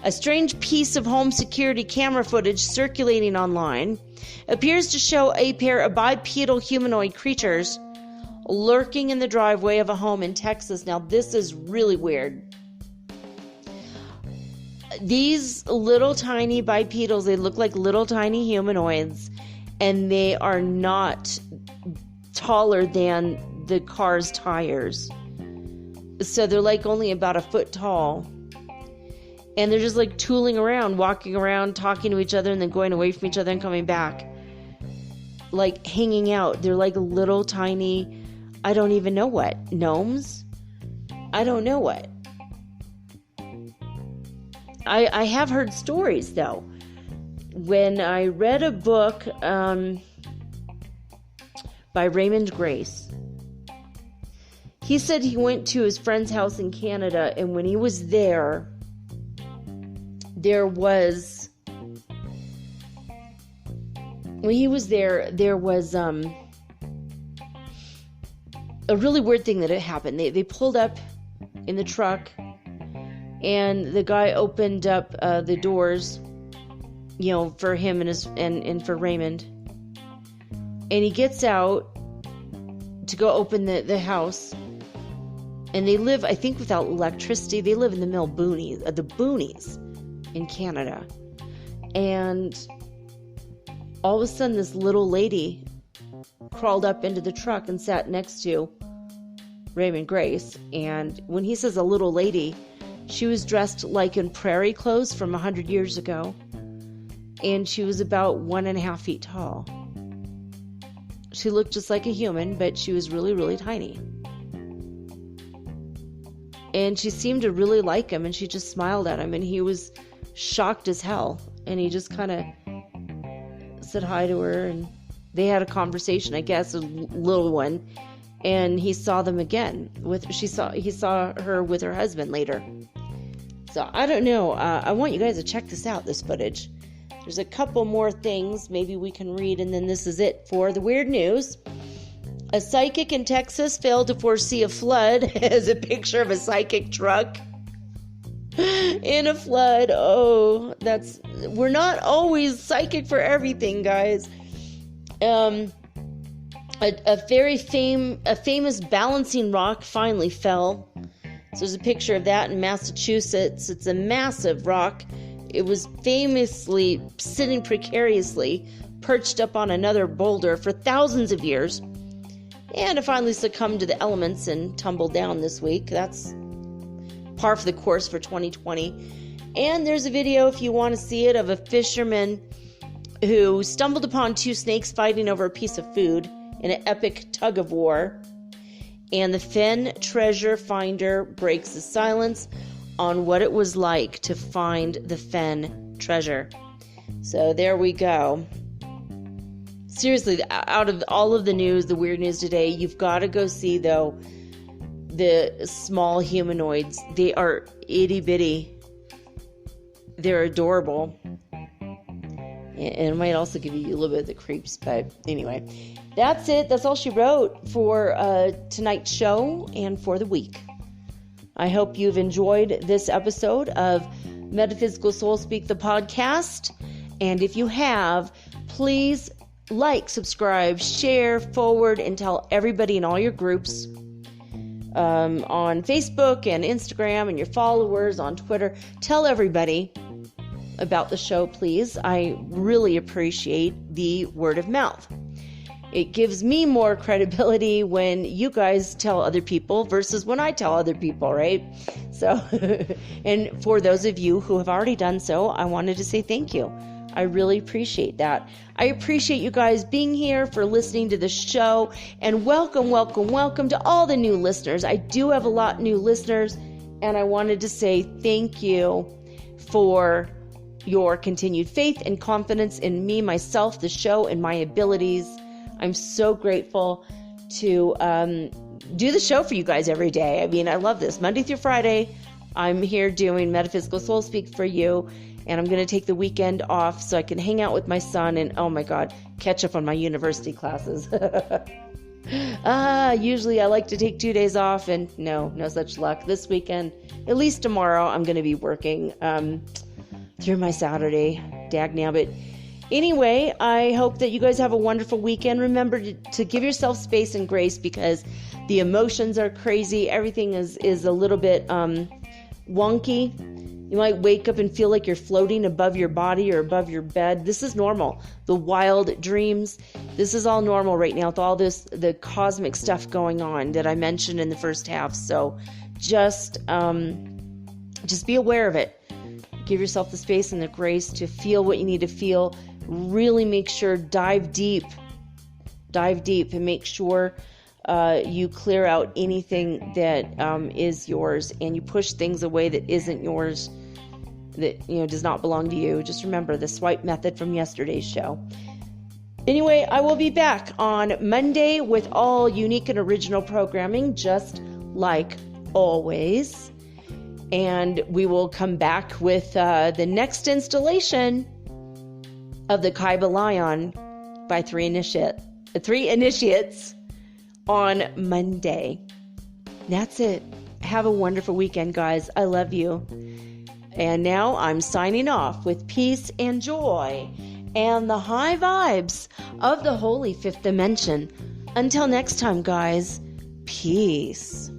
A strange piece of home security camera footage circulating online appears to show a pair of bipedal humanoid creatures lurking in the driveway of a home in Texas. Now, this is really weird. These little tiny bipedals, they look like little tiny humanoids, and they are not taller than the car's tires. So they're like only about a foot tall. And they're just like tooling around, walking around, talking to each other, and then going away from each other and coming back. Like hanging out. They're like little tiny, I don't even know what. Gnomes? I don't know what. I have heard stories though. When I read a book by Raymond Grace, he said he went to his friend's house in Canada, and when he was there was a really weird thing that had happened. They pulled up in the truck, and the guy opened up the doors, for him and for Raymond. And he gets out to go open the house. And they live, I think, without electricity. They live in the middle boonies, the boonies in Canada. And all of a sudden, this little lady crawled up into the truck and sat next to Raymond Grace. And when he says a little lady, she was dressed like in prairie clothes from 100 years ago. And she was about 1.5 feet tall. She looked just like a human, but she was really, really tiny. And she seemed to really like him, and she just smiled at him, and he was shocked as hell. and he just kind of said hi to her, and they had a conversation, I guess, a little one, and he saw them again. He saw her with her husband later. So I don't know. I want you guys to check this out, this footage. There's a couple more things maybe we can read, and then this is it for the weird news. A psychic in Texas failed to foresee a flood. As a picture of a psychic truck in a flood. Oh, we're not always psychic for everything, guys. A famous balancing rock finally fell. So there's a picture of that in Massachusetts. It's a massive rock. It was famously sitting precariously perched up on another boulder for thousands of years. And it finally succumbed to the elements and tumbled down this week. That's par for the course for 2020. And there's a video, if you want to see it, of a fisherman who stumbled upon two snakes fighting over a piece of food in an epic tug of war. And the Fenn treasure finder breaks the silence on what it was like to find the Fenn treasure. So there we go. Seriously, out of all of the news, the weird news today, you've got to go see, though, the small humanoids. They are itty bitty. They're adorable. And it might also give you a little bit of the creeps, but anyway. That's it. That's all she wrote for tonight's show and for the week. I hope you've enjoyed this episode of Metaphysical Soul Speak, the podcast. And if you have, please like, subscribe, share, forward, and tell everybody in all your groups on Facebook and Instagram and your followers on Twitter. Tell everybody about the show, please. I really appreciate the word of mouth. It gives me more credibility when you guys tell other people versus when I tell other people, right? So, and for those of you who have already done so, I wanted to say thank you. I really appreciate that. I appreciate you guys being here, for listening to the show, and welcome to all the new listeners. I do have a lot of new listeners, and I wanted to say thank you for your continued faith and confidence in me, myself, the show, and my abilities. I'm so grateful to do the show for you guys every day. I mean, I love this. Monday through Friday, I'm here doing Metaphysical Soul Speak for you, and I'm going to take the weekend off so I can hang out with my son and, oh my God, catch up on my university classes. Usually I like to take 2 days off, and no such luck. This weekend, at least tomorrow, I'm going to be working through my Saturday. Dagnabbit. Anyway, I hope that you guys have a wonderful weekend. Remember to give yourself space and grace, because the emotions are crazy. Everything is a little bit wonky. You might wake up and feel like you're floating above your body or above your bed. This is normal. The wild dreams, this is all normal right now with all the cosmic stuff going on that I mentioned in the first half. So just be aware of it. Give yourself the space and the grace to feel what you need to feel. Really make sure, dive deep and make sure you clear out anything that is yours, and you push things away that isn't yours, that does not belong to you. Just remember the swipe method from yesterday's show. Anyway, I will be back on Monday with all unique and original programming, just like always. And we will come back with the next installation of the Kaiba Lion by three initiates on Monday. That's it. Have a wonderful weekend, guys. I love you. And now I'm signing off with peace and joy and the high vibes of the holy fifth dimension. Until next time, guys, peace.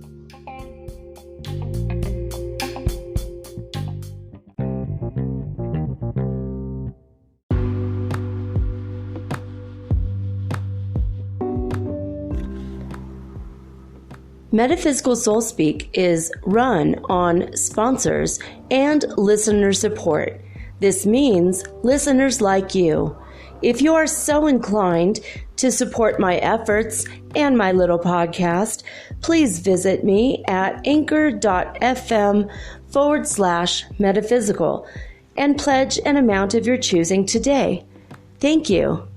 Metaphysical Soul Speak is run on sponsors and listener support. This means listeners like you. If you are so inclined to support my efforts and my little podcast, please visit me at anchor.fm/metaphysical. and pledge an amount of your choosing today. Thank you.